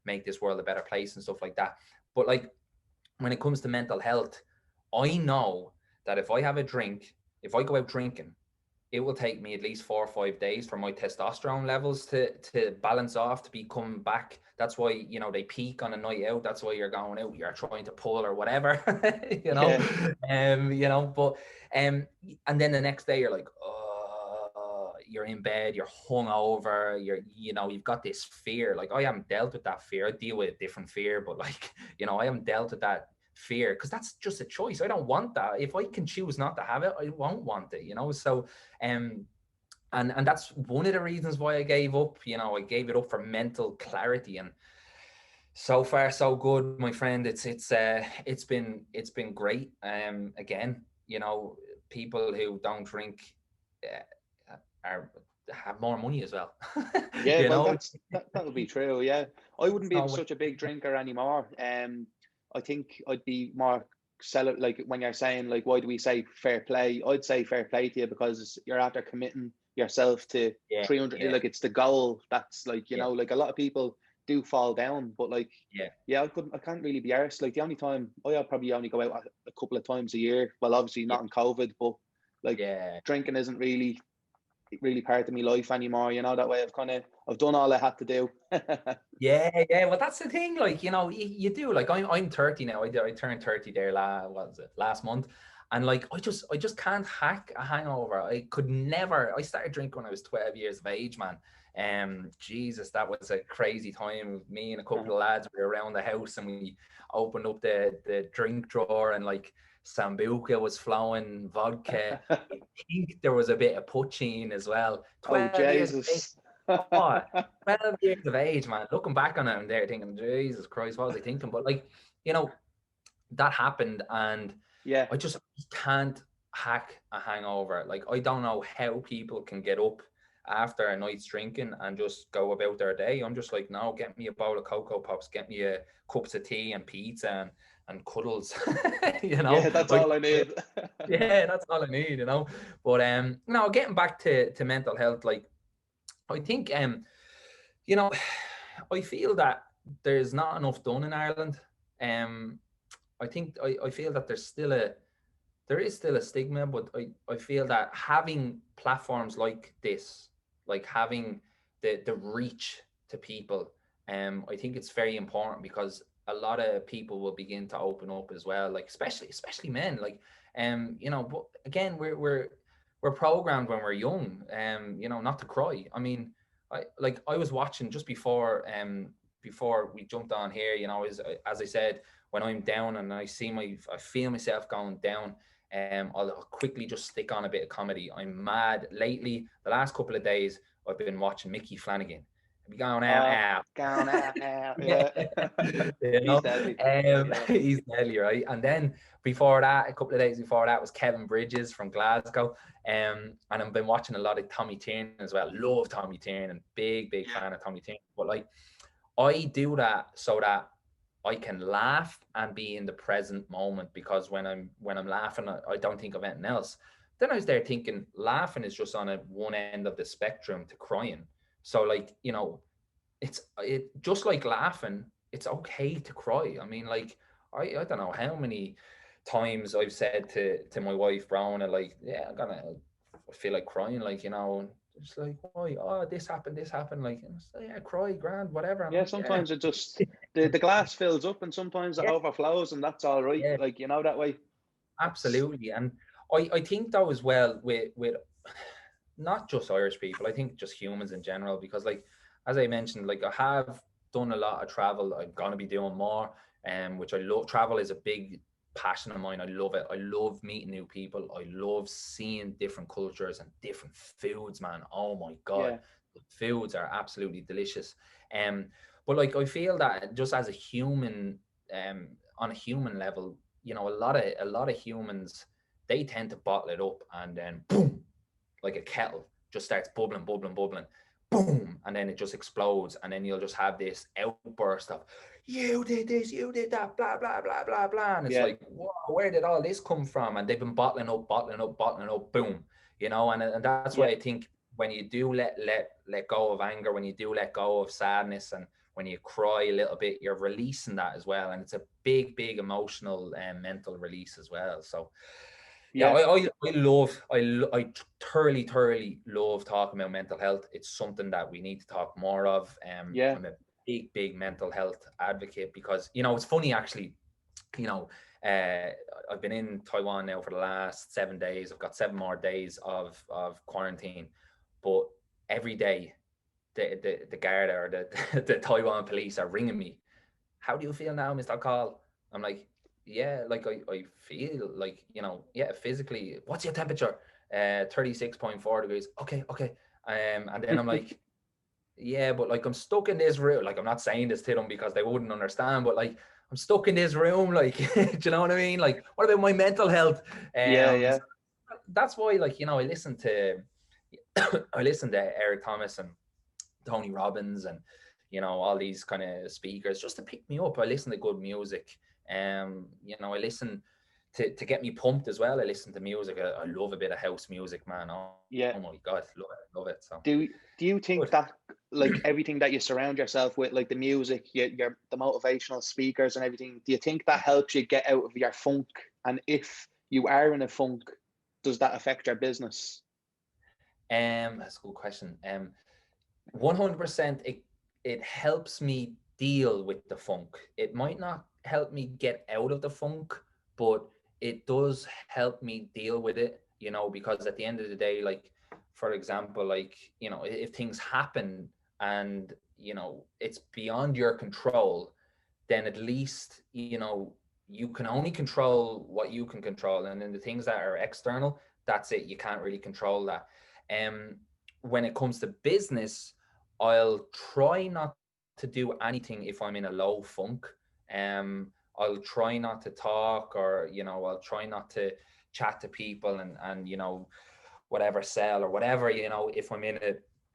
make this world a better place and stuff like that. But like, when it comes to mental health, I know that if I have a drink, if I go out drinking, it will take me at least 4 or 5 days for my testosterone levels to balance off, to become back. That's why, you know, they peak on a night out. That's why you're going out, you're trying to pull or whatever, you know, you know, but, and then the next day you're like, oh, you're in bed, you're hungover, you know, you've got this fear. Like, I haven't dealt with that fear. I deal with a different fear, but like, you know, I haven't dealt with that fear because that's just a choice. I don't want that. If I can choose not to have it, I won't want it, you know. So and that's one of the reasons why I gave up. You know, I gave it up for mental clarity, and so far so good, my friend. It's been great. Again, you know, people who don't drink have more money as well. Yeah, you well, know? that'll be true. Yeah, I wouldn't be such a big drinker anymore. I think I'd be more like when you're saying like, why do we say fair play? I'd say fair play to you because you're after committing yourself to 300. Like, it's the goal. That's like, you know, like a lot of people do fall down, but like, I can't really be arsed. Like, the only time I'll probably only go out a couple of times a year. Well, obviously not in COVID, but like drinking isn't really part of my life anymore, you know, that way. I've done all I had to do. Well, that's the thing, like, you know, you do, like, I'm 30 now. I turned 30 there last month, and like, I just can't hack a hangover. I could never. I started drinking when I was 12 years of age, man. Jesus, that was a crazy time. Me and a couple of lads were around the house and we opened up the drink drawer, and like, Sambuca was flowing, vodka. I think there was a bit of poutine as well. 12 years of age. 12 years of age, man. Looking back on it, I'm there thinking, Jesus Christ, what was I thinking? But like, you know, that happened, and I just can't hack a hangover. Like, I don't know how people can get up after a night's drinking and just go about their day. I'm just like, no, get me a bowl of Cocoa Pops, get me a cups of tea and pizza and cuddles. You know, Yeah, that's all I need. yeah, that's all I need, you know. But no, getting back to mental health, like, I think you know, I feel that there's not enough done in Ireland. I think I feel that there is still a stigma, but I feel that having platforms like this, like having the reach to people, I think it's very important, because a lot of people will begin to open up as well, like especially men, like you know. But again, we're programmed when we're young, you know, not to cry. I mean, I was watching just before we jumped on here, you know, as I said, when I'm down and I feel myself going down, I'll quickly just stick on a bit of comedy. I'm mad lately. The last couple of days, I've been watching Mickey Flanagan. I've been going out. Going out. Yeah. You know? He's deadly. He's deadly, right? And then before that, a couple of days before that, was Kevin Bridges from Glasgow. And I've been watching a lot of Tommy Tiernan as well. Love Tommy Tiernan, big fan of Tommy Tiernan. But like, I do that so that I can laugh and be in the present moment, because when I'm laughing, I don't think of anything else. Then I was there thinking, laughing is just on one end of the spectrum to crying. So, like, you know, it just like laughing, it's okay to cry. I mean, like, I don't know how many times I've said to my wife Browna, like, yeah, I feel like crying, like, you know, and just like, why? Oh, this happened, like, and so, yeah, cry, grand, whatever. I'm Yeah, like, yeah. sometimes it just the glass fills up, and sometimes it Yeah, overflows, and that's all right. yeah, Like, you know, that way. absolutely. And I think though as well, with not just Irish people, I think just humans in general, because like, as I mentioned, like, I have done a lot of travel. I'm going to be doing more, which I love. Travel is a big passion of mine. I love it. I love meeting new people. I love seeing different cultures and different foods, man. Oh my God. Yeah. The foods are absolutely delicious. But like, I feel that just as a human, on a human level, you know, a lot of humans, they tend to bottle it up, and then boom, like a kettle, just starts bubbling, boom, and then it just explodes, and then you'll just have this outburst of, you did this, you did that, blah blah blah blah blah, and it's like, whoa, where did all this come from? And they've been bottling up, boom, you know. And that's why I think when you do let go of anger, when you do let go of sadness, and when you cry a little bit, you're releasing that as well, and it's a big emotional and mental release as well. So yeah, I thoroughly love talking about mental health. It's something that we need to talk more of. I'm a big mental health advocate, because, you know, it's funny actually, you know, I've been in Taiwan now for the last 7 days. I've got 7 more days of quarantine, but every day the guard or the Taiwan police are ringing me. How do you feel now, Mr. Call? I'm like, yeah, like I feel like, you know, yeah, physically, what's your temperature? 36.4 degrees. Okay. And then I'm like, yeah, but like, I'm stuck in this room. Like, I'm not saying this to them because they wouldn't understand, but like, I'm stuck in this room. Like, do you know what I mean? Like, what about my mental health? So that's why, like, you know, I listen to Eric Thomas and Tony Robbins, and, you know, all these kind of speakers, just to pick me up. I listen to good music. You know, I listen to get me pumped as well. I listen to music. I love a bit of house music, man. Oh my God, love it. So do you think that, like, everything that you surround yourself with, like the music, the motivational speakers and everything, do you think that helps you get out of your funk? And if you are in a funk, does that affect your business? That's a good question. 100%, it helps me deal with the funk. It might not help me get out of the funk, but it does help me deal with it, you know, because at the end of the day, like, for example, like, you know, if things happen and, you know, it's beyond your control, then at least, you know, you can only control what you can control. And then the things that are external, that's it. You can't really control that. When it comes to business, I'll try not to do anything if I'm in a low funk. I'll try not to talk, or, you know, I'll try not to chat to people and whatever, sell or whatever, if I'm in a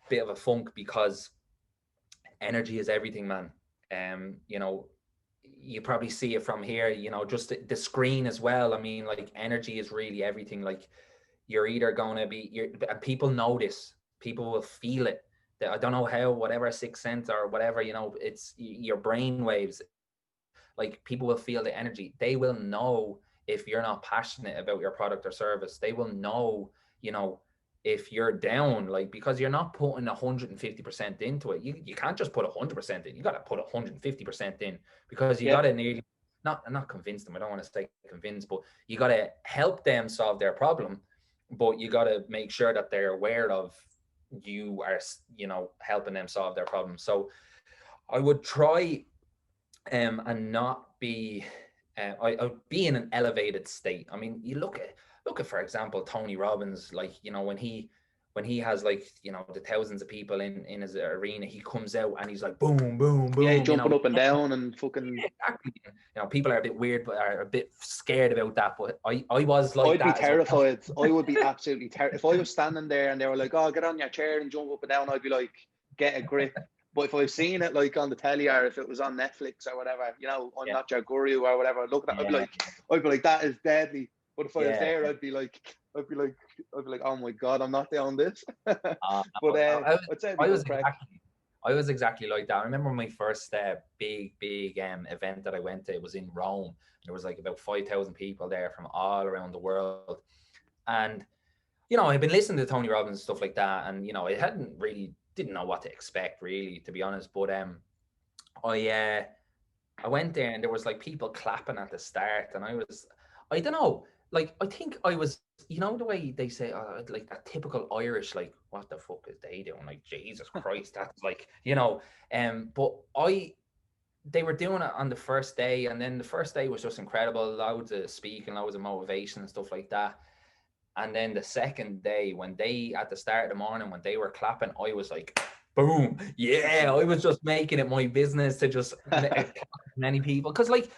bit of a funk, because energy is everything, man. You probably see it from here, just the screen as well. I mean, like, energy is really everything. Like, you're either going to be, and people know this, people will feel it. I don't know how, whatever, sixth sense or whatever, it's your brain waves. Like, people will feel the energy. They will know if you're not passionate about your product or service. They will know, if you're down, like, because you're not putting 150% into it. You can't just put 100% in. You got to put 150% in, because you got to nearly, not convince them. I don't want to say convince, but you got to help them solve their problem. But you got to make sure that they're aware of you are, helping them solve their problem. So I would try and not be, I would be in an elevated state. I mean, you look at, for example, Tony Robbins, like, when he has, like, the thousands of people in his arena, he comes out and he's like, boom, boom, boom. Yeah, jumping up and down and fucking. Yeah, exactly. People are a bit weird, but are a bit scared about that. But I was like, I'd be terrified. I would be absolutely terrified. If I was standing there and they were like, "Oh, get on your chair and jump up and down," I'd be like, "Get a grip." But if I've seen it, like, on the telly, or if it was on Netflix or whatever, I'm not your guru or whatever, look at that, I'd be like, that is deadly. But if I was there, I'd be like, oh my God, I'm not doing this. But I'd say I was exactly like that. I remember my first big event that I went to. It was in Rome. There was like about 5,000 people there from all around the world. And, I've been listening to Tony Robbins and stuff like that. And, I didn't know what to expect, really, to be honest. But I went there and there was like people clapping at the start. And I don't know, like, I think I was, the way they say, like, that typical Irish, like, what the fuck is they doing? Like, Jesus Christ, that's like, but they were doing it on the first day, and then the first day was just incredible, loads of speaking, loads of motivation and stuff like that. And then the second day, when they, at the start of the morning, when they were clapping, I was like, boom, yeah, I was just making it my business to just many people, because, like,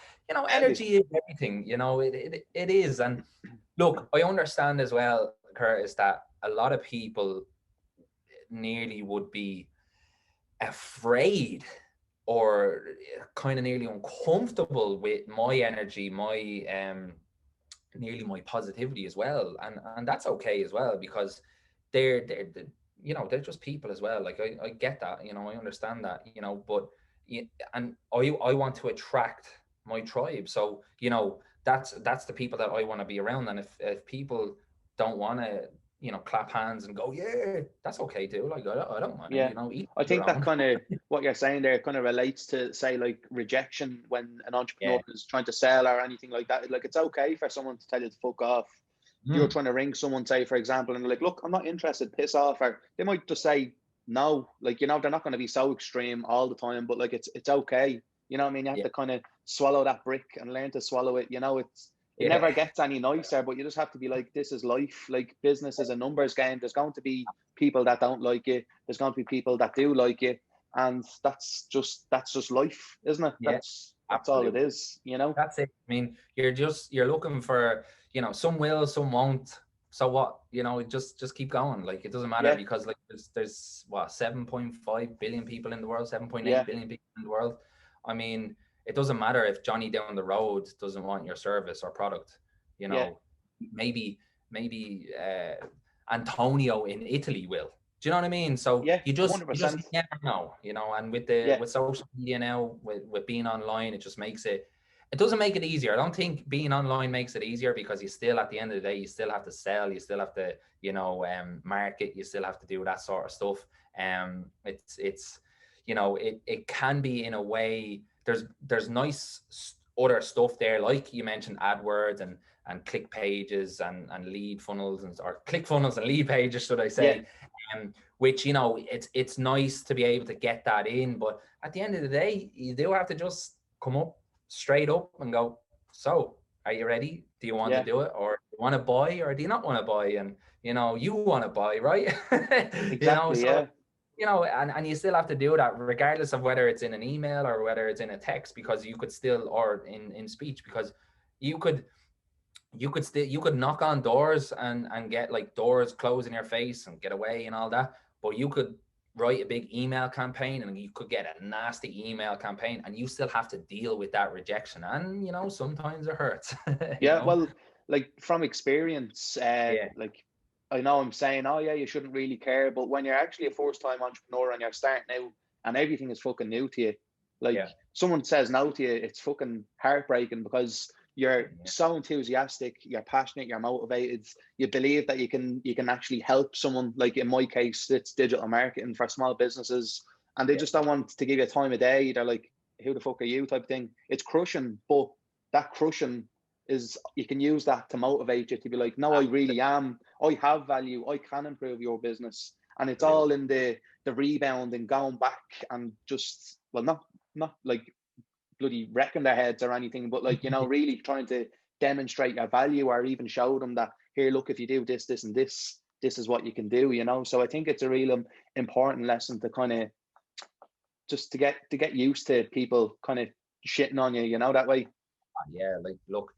energy is everything, it is. And look, I understand as well, Curtis, that a lot of people nearly would be afraid or kind of nearly uncomfortable with my energy, my nearly my positivity as well, and that's okay as well, because they're they're just people as well. Like, I get that, I understand that, but and I want to attract my tribe. So, that's the people that I want to be around. And if people don't want to, clap hands and go, yeah, that's okay too. Like, I don't mind. Yeah. I think that kind of what you're saying there kind of relates to, say, like, rejection when an entrepreneur is trying to sell or anything like that. Like, it's okay for someone to tell you to fuck off. You're trying to ring someone, say, for example, and they're like, look, I'm not interested, piss off. Or they might just say no. Like, they're not going to be so extreme all the time, but, like, it's okay. You know what I mean? You have to kind of swallow that brick and learn to swallow it. It never gets any nicer, but you just have to be like, this is life. Like, business is a numbers game. There's going to be people that don't like it. There's going to be people that do like it. And that's just life, isn't it? Yeah, that's all it is, That's it. I mean, you're looking for, some will, some won't. So what, just keep going. Like, it doesn't matter, because, like, there's what, 7.5 billion people in the world, 7.8 billion people in the world. I mean, it doesn't matter if Johnny down the road doesn't want your service or product. Maybe Antonio in Italy will. Do you know what I mean? So you just never know, and with social media now, with being online, it just makes it doesn't make it easier. I don't think being online makes it easier, because you still, at the end of the day, you still have to sell, you still have to, market, you still have to do that sort of stuff. It's it can be, in a way, there's nice other stuff there, like you mentioned, AdWords and click pages and lead funnels, or click funnels and lead pages, should I say? Which, it's nice to be able to get that in, but at the end of the day, you do have to just come up straight up and go, so are you ready? Do you want to do it, or do you want to buy, or do you not want to buy? And you want to buy, right? Exactly. And you still have to do that, regardless of whether it's in an email or whether it's in a text, because you could still, or in speech, because you could you could knock on doors and get like doors closed in your face and get away and all that, but you could write a big email campaign and you could get a nasty email campaign, and you still have to deal with that rejection, and sometimes it hurts. Yeah, well, like from experience, Yeah, like I know I'm saying, oh yeah, you shouldn't really care, but when you're actually a first time entrepreneur and you're starting out and everything is fucking new to you, like yeah, someone says no to you, it's fucking heartbreaking because you're yeah, so enthusiastic, you're passionate, you're motivated, you believe that you can actually help someone. Like in my case, it's digital marketing for small businesses, and they yeah, just don't want to give you a time of day. They're like, who the fuck are you type of thing. It's crushing, but that crushing is, you can use that to motivate you to be like, no, I really am, I have value, I can improve your business. And it's all absolutely. in the rebound and going back and just, well, not like bloody wrecking their heads or anything, but like, really trying to demonstrate your value, or even show them that, here, look, if you do this, this, and this is what you can do. So I think it's a real important lesson to kind of just to get used to people kind of shitting on you, that way. Yeah, like, look,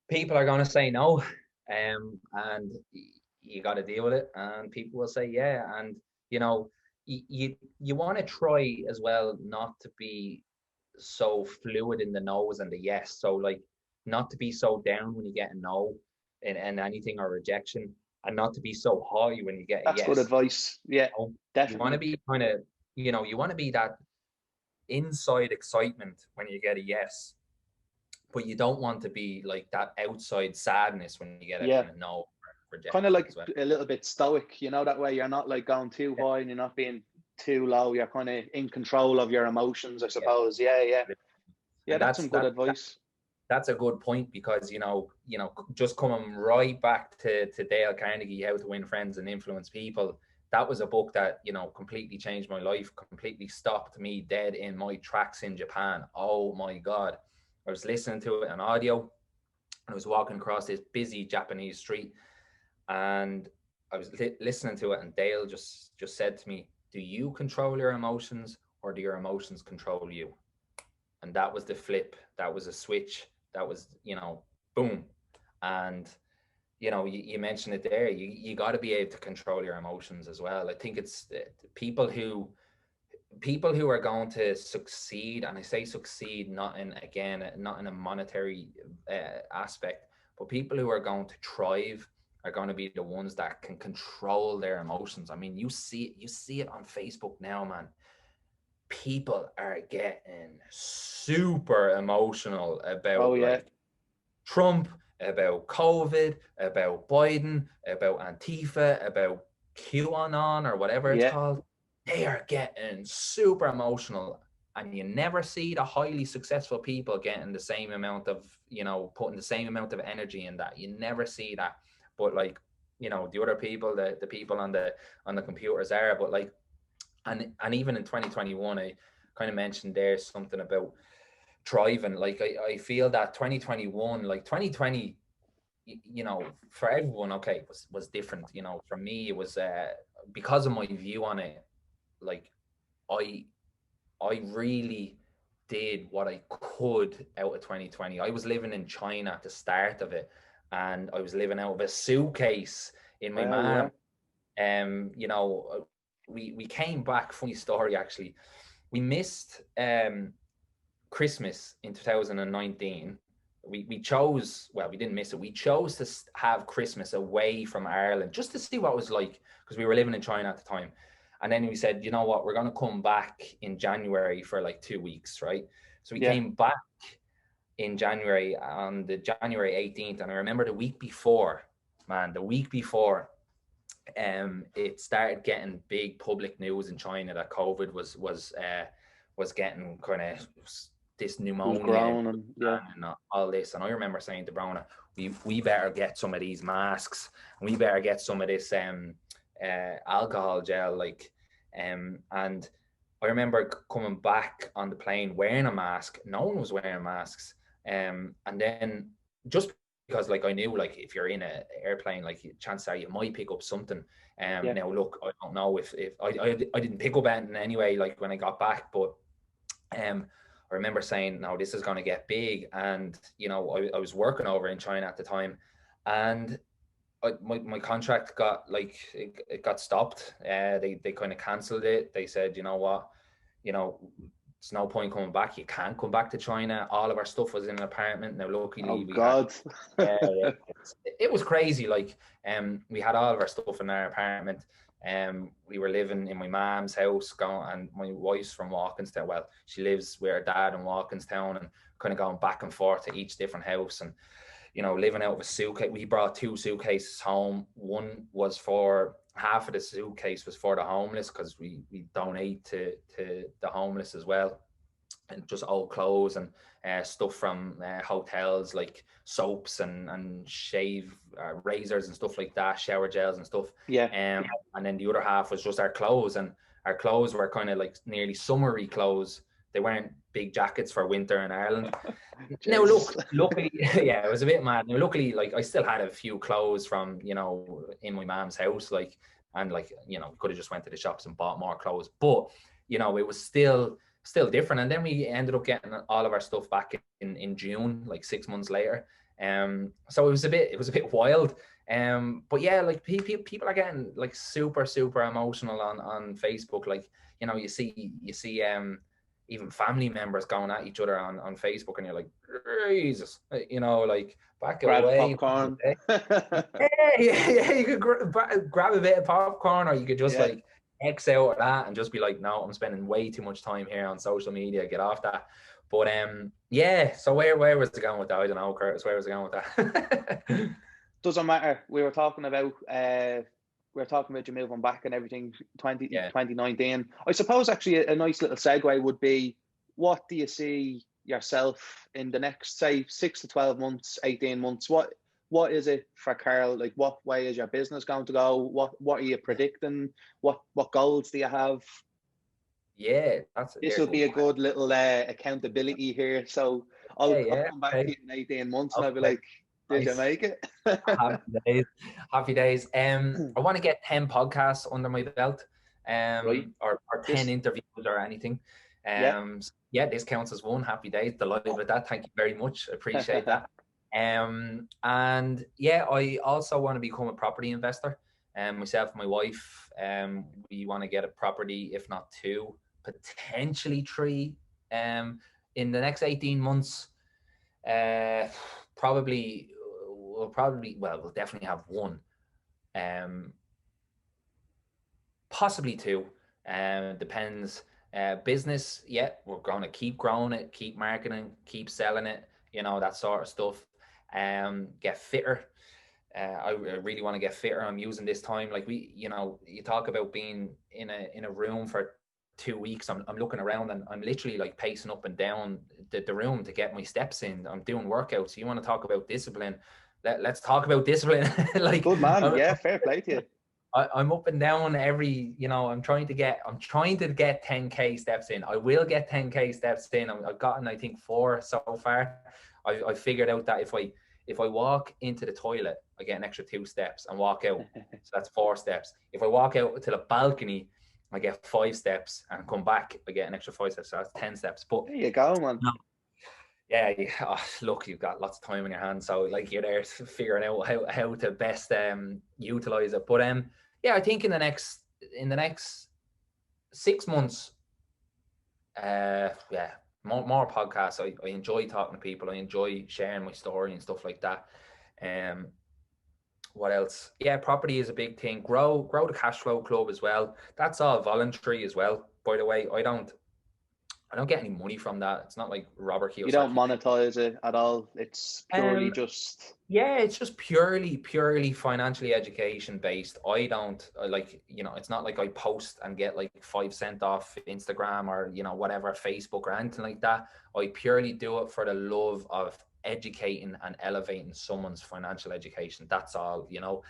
people are going to say no, and you got to deal with it, and people will say yeah, and you want to try as well not to be so fluid in the no's and the yes, so like not to be so down when you get a no in anything or rejection, and not to be so high when you get a That's good yes. advice. Yeah, You want to definitely. be kind of, you want to be that inside excitement when you get a yes, but you don't want to be like that outside sadness when you get a Yeah, kind of no or kind of rejection like as well. a little bit stoic, that way you're not like going too Yeah, high and you're not being too low. You're kind of in control of your emotions, I yeah. suppose. Yeah, yeah. Yeah, And that's some good advice. that's a good point, because just coming right back to Dale Carnegie, How to Win Friends and Influence People. That was a book that completely changed my life, completely stopped me dead in my tracks in Japan. Oh my God. I was listening to it on audio, and I was walking across this busy Japanese street, and I was listening to it, and Dale just said to me, do you control your emotions, or do your emotions control you? And that was the flip. That was a switch. That was, boom. And you mentioned it there. You got to be able to control your emotions as well. I think it's people who are going to succeed, and I say succeed not in a monetary aspect, but people who are going to thrive are going to be the ones that can control their emotions. I mean, you see it on Facebook now, man. People are getting super emotional Oh about yeah, like Trump, about COVID, about Biden, about Antifa, about QAnon or whatever it's yeah. called. They are getting super emotional, and you never see the highly successful people getting the same amount of, putting the same amount of energy in that. You never see that. But like, the other people, the people on the computers are, but like, and even in 2021, I kind of mentioned there something about thriving. Like I feel that 2021, like 2020, for everyone, okay, was different. For me, it was because of my view on it. Like I I really did what I could out of 2020. I was living in China at the start of it, and I was living out of a suitcase in my Well, yeah, mom. We came back. Funny story, actually. We missed Christmas in 2019. We chose, well, we didn't miss it. We chose to have Christmas away from Ireland just to see what it was like, because we were living in China at the time. And then we said, you know what, we're going to come back in January for like 2 weeks, right? So we yeah, came back in January on the January 18th. And I remember the week before, man, it started getting big public news in China that COVID was getting kind of this it was pneumonia grown, and yeah, and all this. And I remember saying to Brona, we better get some of these masks, and we better get some of this alcohol gel, like and I remember coming back on the plane wearing a mask. No one was wearing masks, and then just because like I knew, like, if you're in an airplane, like chances are you might pick up something. yeah, Now look, I don't know if I didn't pick up anything anyway, like when I got back, but I remember saying, no, this is going to get big. And, you know, I was working over in China at the time, and my contract got like, it got stopped. They kind of canceled it. They said, you know what, you know, it's no point coming back. You can't come back to China. All of our stuff was in an apartment. Now, luckily, it was crazy. Like, we had all of our stuff in our apartment. We were living in my mom's house, and my wife's from Walkinstown. Well, she lives with her dad in Walkinstown, and kind of going back and forth to each different house, and, you know, living out of a suitcase. We brought 2 suitcases home. One was for, half of the suitcase was for the homeless, because we donate to the homeless as well, and just old clothes and stuff from hotels, like soaps and shave razors and stuff like that, shower gels and stuff. And then the other half was just our clothes, and our clothes were kind of like nearly summery clothes. They weren't big jackets for winter in Ireland. Now, luckily, yeah, it was a bit mad. Now, luckily, like, I still had a few clothes from, you know, in my mom's house, like, and like, you know, we could have just went to the shops and bought more clothes, but, you know, it was still different. And then we ended up getting all of our stuff back in June, like 6 months later. So it was a bit wild. But yeah, like, people are getting like super emotional on Facebook. Like, you know, you see even family members going at each other on Facebook, and you're like, Jesus, you know, like, back away. Popcorn. Yeah, you could grab a bit of popcorn, or you could just like X out of that and just be like, no, I'm spending way too much time here on social media, get off that. But yeah, so where was it going with that? I don't know, Curtis, where was it going with that? Doesn't matter. We were talking about you moving back and everything, 2019. I suppose actually a nice little segue would be, what do you see yourself in the next, say, 6 to 12 months, 18 months? What is it for Karl? Like, what way is your business going to go? What are you predicting? What goals do you have? Yeah, this will be a good little accountability here. So I'll come back to you in 18 months and I'll be like, did you make it? Happy days. I want to get 10 podcasts under my belt, or 10 interviews or anything. Yeah, this counts as one. Happy days. Delighted with that. Thank you very much. Appreciate that. And yeah, I also want to become a property investor. Myself and my wife, we want to get a property, if not 2, potentially 3, in the next 18 months. We'll definitely have 1, possibly 2, depends. Business, yeah, we're going to keep growing it, keep marketing, keep selling it, you know, that sort of stuff. Get fitter. I really want to get fitter. I'm using this time, like, you know, you talk about being in a room for 2 weeks. I'm looking around, and I'm literally like pacing up and down the room to get my steps in. I'm doing workouts. You want to talk about discipline? Let's talk about discipline. Like, good man. Yeah, fair play to you. I'm up and down every, you know, I'm trying to get 10K steps in. I will get 10K steps in. I've gotten, I think, 4 so far. I figured out that if I walk into the toilet, I get an extra 2 steps, and walk out. So that's 4 steps. If I walk out to the balcony, I get 5 steps, and come back, I get an extra 5 steps. So that's 10 steps. But there you go, man. Yeah. Look, you've got lots of time in your hands, so like, you're there figuring out how to best utilize it. But yeah, I think in the next 6 months, more podcasts. I enjoy talking to people. I enjoy sharing my story and stuff like that. What else? Yeah, property is a big thing. Grow the cash flow club as well. That's all voluntary as well, by the way. I don't get any money from that. It's not like Robert Kiyosaki. You don't monetize it at all. It's purely just... Yeah, it's just purely financially education based. I don't like, you know, it's not like I post and get like 5 cents off Instagram or, you know, whatever, Facebook or anything like that. I purely do it for the love of educating and elevating someone's financial education. That's all, you know.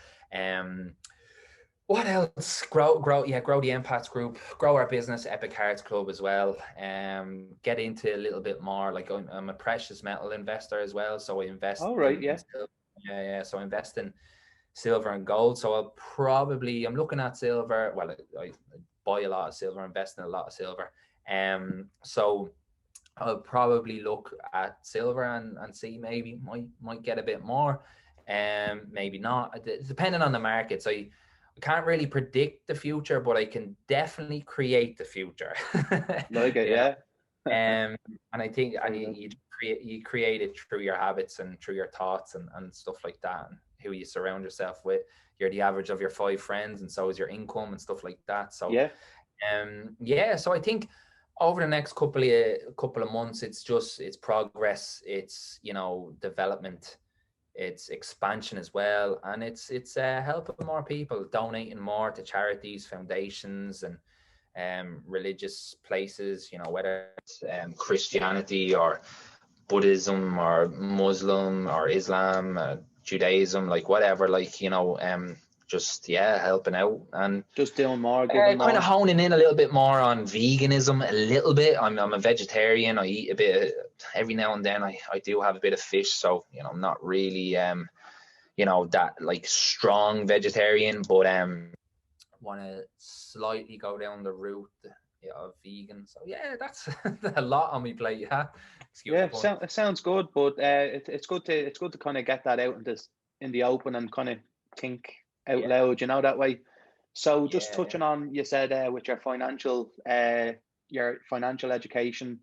What else? Grow the empaths group, grow our business, Epic Hearts Club as well. Get into a little bit more, like, I'm a precious metal investor as well, so I invest. So I invest in silver and gold. So I'm looking at silver. Well, I buy a lot of silver, invest in a lot of silver. So I'll probably look at silver and see maybe might get a bit more, maybe not. Depending on the market. So I can't really predict the future, but I can definitely create the future. Like it, You know? yeah. And I think Very good. you create it through your habits and through your thoughts and stuff like that, and who you surround yourself with. You're the average of your 5 friends, and so is your income and stuff like that. So Yeah. yeah, so I think over the next couple of months, it's progress, it's development, it's expansion as well, and it's helping more people, donating more to charities, foundations, and religious places, whether it's Christianity or Buddhism or Muslim or Islam, Judaism, like whatever, like just helping out and Just doing more, giving kind of more. honing in a little bit more on veganism a little bit. I'm a vegetarian. I eat a bit every now and then. I do have a bit of fish, so I'm not really that like strong vegetarian, but want to slightly go down the route of vegan. So yeah, that's a lot on my plate. Yeah, excuse Yeah, the pun. it sounds good, but it's good to kind of get that out in the open and kind of think out Yeah, loud, that way. So just yeah, touching on, you said with your financial education,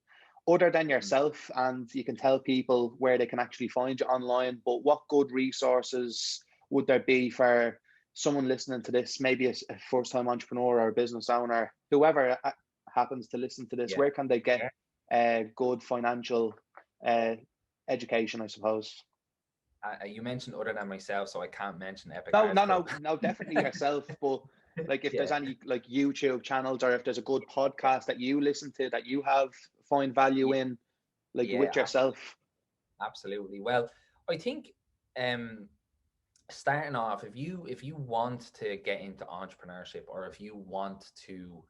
other than yourself, and you can tell people where they can actually find you online, but what good resources would there be for someone listening to this, maybe a first-time entrepreneur or a business owner, whoever happens to listen to this, yeah. where can they get good financial education, I suppose? You mentioned other than myself, so I can't mention Epic No, Arts no, Club. no, no, definitely yourself. But like, if there's Yeah, any like YouTube channels, or if there's a good podcast that you listen to that you have find value yeah, in, like with yeah, yourself. absolutely. Well, I think starting off, if you want to get into entrepreneurship, or if you want to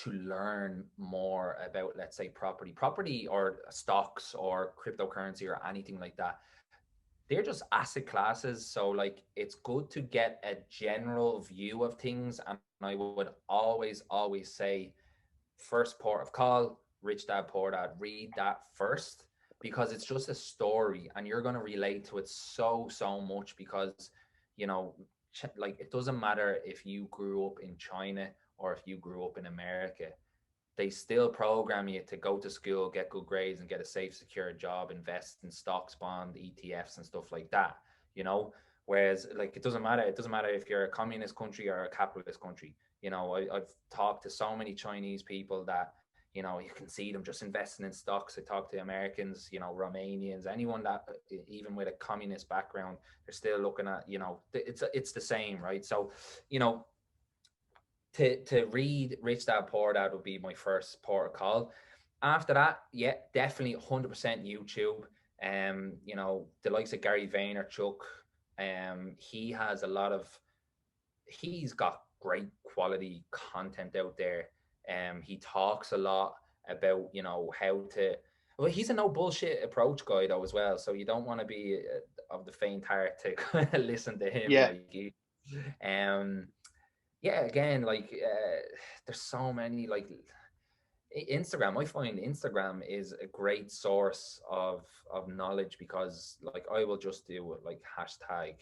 learn more about, let's say, property or stocks or cryptocurrency or anything like that, they're just asset classes. So like it's good to get a general view of things. And I would always say, first port of call, Rich Dad Poor Dad, read that first, because it's just a story and you're going to relate to it so much, because you know like it doesn't matter if you grew up in China or if you grew up in America. They still program you to go to school, get good grades, and get a safe, secure job, invest in stocks, bond, ETFs, and stuff like that. You know, whereas like it doesn't matter. It doesn't matter if you're a communist country or a capitalist country. I've talked to so many Chinese people that you can see them just investing in stocks. I talk to Americans, Romanians, anyone that even with a communist background, they're still looking at it's the same, right? So, you know, to read Rich Dad Poor Dad would be my first port of call. After that, yeah, definitely 100% YouTube. The likes of Gary Vaynerchuk, he has a lot of, he's got great quality content out there. He talks a lot about, how to, well, he's a no bullshit approach guy though as well. So you don't want to be of the faint heart to kind of listen to him. Yeah, Like um, yeah, again, like there's so many, like Instagram. I find Instagram is a great source of knowledge, because like I will just do like hashtag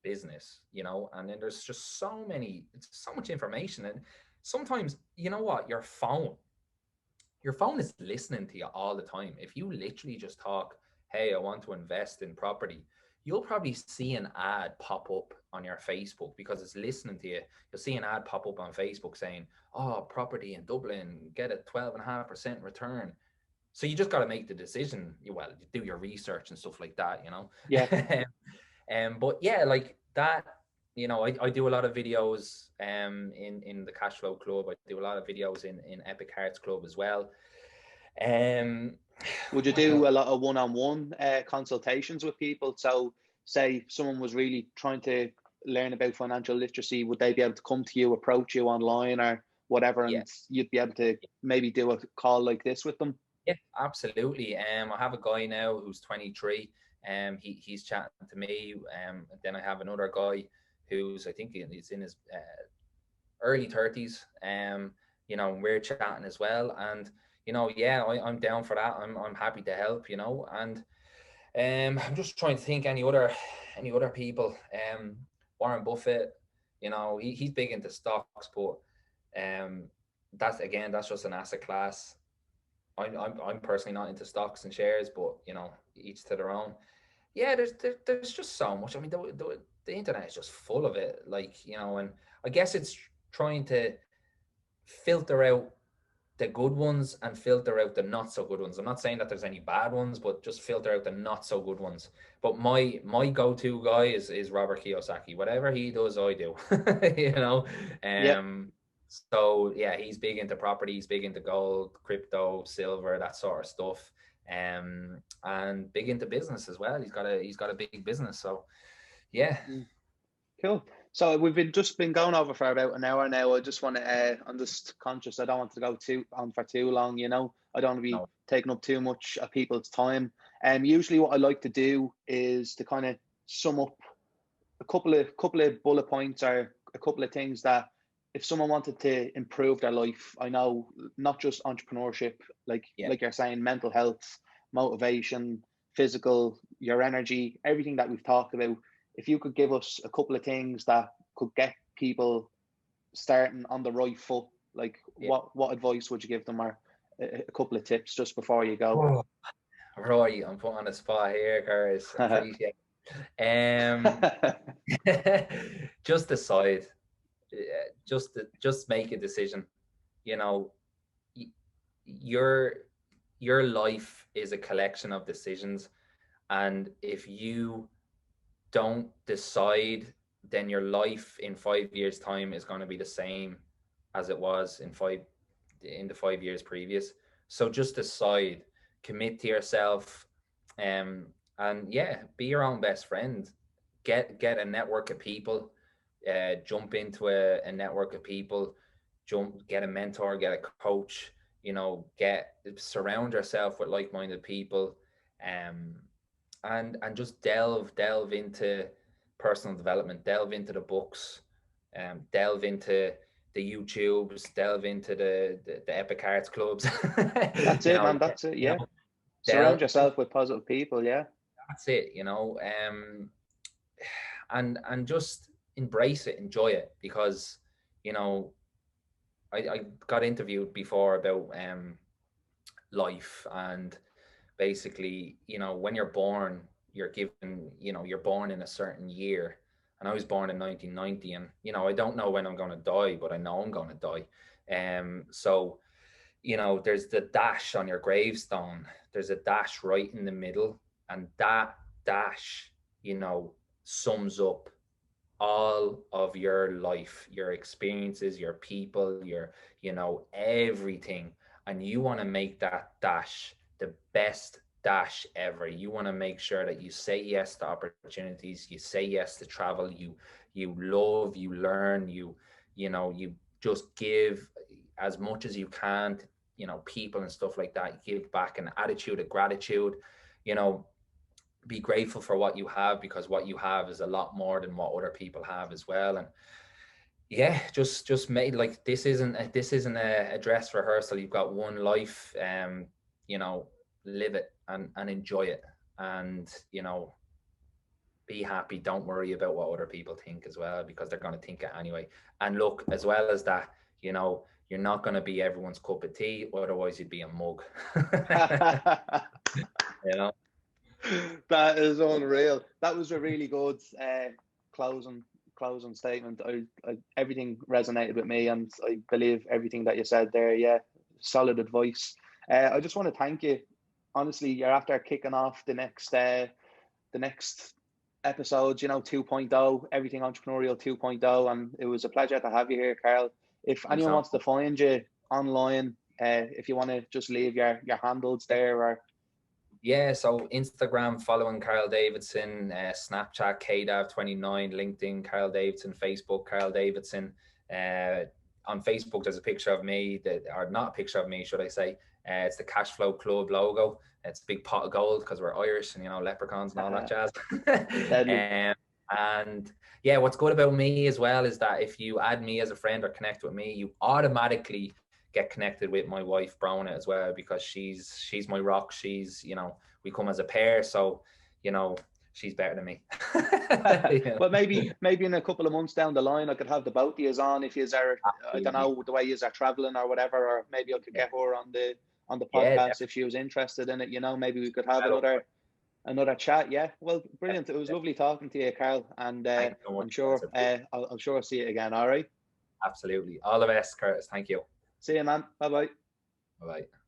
business, and then there's just it's so much information. And sometimes, what, your phone is listening to you all the time. If you literally just talk, hey, I want to invest in property, you'll probably see an ad pop up on your Facebook because it's listening to you. You'll see an ad pop up on Facebook saying, oh, property in Dublin, get a 12.5% return. So you just got to make the decision. Well, you do your research and stuff like that, yeah. But yeah, like that, I do a lot of videos in the Cash Flow Club. I do a lot of videos in Epic Arts Club as well. Um, Would you what else? do a lot of one-on-one consultations with people? So, say if someone was really trying to learn about financial literacy, would they be able to come to you, approach you online or whatever, Yeah, and you'd be able to maybe do a call like this with them? yeah, absolutely. I have a guy now who's 23. He's chatting to me. Then I have another guy who's, I think he's in his early 30s. We're chatting as well. And you know, yeah, I'm down for that. I'm happy to help, you know. And I'm just trying to think any other people. Warren Buffett, you know, he's big into stocks, but um, that's just an asset class. I'm personally not into stocks and shares, but you know, each to their own. Yeah, there's just so much. I mean, the internet is just full of it, like, you know. And I guess it's trying to filter out the good ones and filter out the not so good ones. I'm not saying that there's any bad ones, but just filter out the not so good ones. But my go-to guy is Robert Kiyosaki. Whatever he does, I do. You know. Yeah. So yeah, he's big into property, he's big into gold, crypto, silver, that sort of stuff. And big into business as well. He's got a big business. So yeah. Cool. So we've just been going over for about an hour now. I just want to, I'm just conscious I don't want to go too on for too long, you know. I don't want to be taking up too much of people's time. And usually what I like to do is to kind of sum up a couple of bullet points or a couple of things that if someone wanted to improve their life, I know not just entrepreneurship, like you're saying, mental health, motivation, physical, your energy, everything that we've talked about. If you could give us a couple of things that could get people starting on the right foot, like what advice would you give them, or a couple of tips just before you go? Oh, right, I'm put on the spot here, guys. I appreciate it. Just decide. Just make a decision. You know, your life is a collection of decisions, and if you don't decide, then your life in 5 years' time is going to be the same as it was in the 5 years previous. So just decide, commit to yourself, and yeah, be your own best friend. Get a network of people, jump into a network of people, get a mentor, get a coach, you know, surround yourself with like-minded people, um, and just delve into personal development, delve into the books, delve into the YouTubes, delve into the Epic Arts clubs. That's it, man. That's it. Yeah. Surround yourself with positive people. Yeah. That's it. You know, and just embrace it, enjoy it, because you know, I got interviewed before about life, and basically, you know, when you're born, you're given, you know, you're born in a certain year. And I was born in 1990, and you know, I don't know when I'm going to die, but I know I'm going to die. So you know, there's the dash on your gravestone, there's a dash right in the middle, and that dash, you know, sums up all of your life, your experiences, your people, your, you know, everything. And you want to make that dash the best dash ever. You want to make sure that you say yes to opportunities, you say yes to travel, you love, you learn, you know, you just give as much as you can to, you know, people and stuff like that. Give back, an attitude of gratitude, you know, be grateful for what you have, because what you have is a lot more than what other people have as well. And yeah, just made, like, this isn't a dress rehearsal. You've got one life, you know, live it and enjoy it, and you know, be happy. Don't worry about what other people think as well, because they're going to think it anyway. And look, as well as that, you know, you're not going to be everyone's cup of tea, otherwise you'd be a mug. You know. That is unreal. That was a really good closing statement. Everything resonated with me, and I believe everything that you said there. Yeah, solid advice. I just want to thank you. Honestly, you're after kicking off the next episode, you know, 2.0, Everything Entrepreneurial 2.0, and it was a pleasure to have you here, Karl. If anyone wants to find you online, if you want to just leave your handles there, or yeah, so Instagram, following Karl Davidson, Snapchat, KDAV29, LinkedIn, Karl Davidson, Facebook, Karl Davidson. On Facebook, there's a picture of me, or not a picture of me, should I say. It's the Cash Flow Club logo. It's a big pot of gold because we're Irish and, you know, leprechauns and all that jazz. And yeah, what's good about me as well is that if you add me as a friend or connect with me, you automatically get connected with my wife Brona as well, because she's my rock. She's, you know, we come as a pair, so, you know, she's better than me. Yeah. Well, maybe in a couple of months down the line, I could have the both of you on if you are, I don't know, the way you are traveling or whatever, or maybe I could get her on the podcast if she was interested in it. You know, maybe we could have another chat. Yeah. Well, brilliant. It was lovely talking to you, Karl, and I'm sure I'll sure see you again. All right. Absolutely. All the best, Curtis. Thank you. See you, man. Bye bye. Bye bye.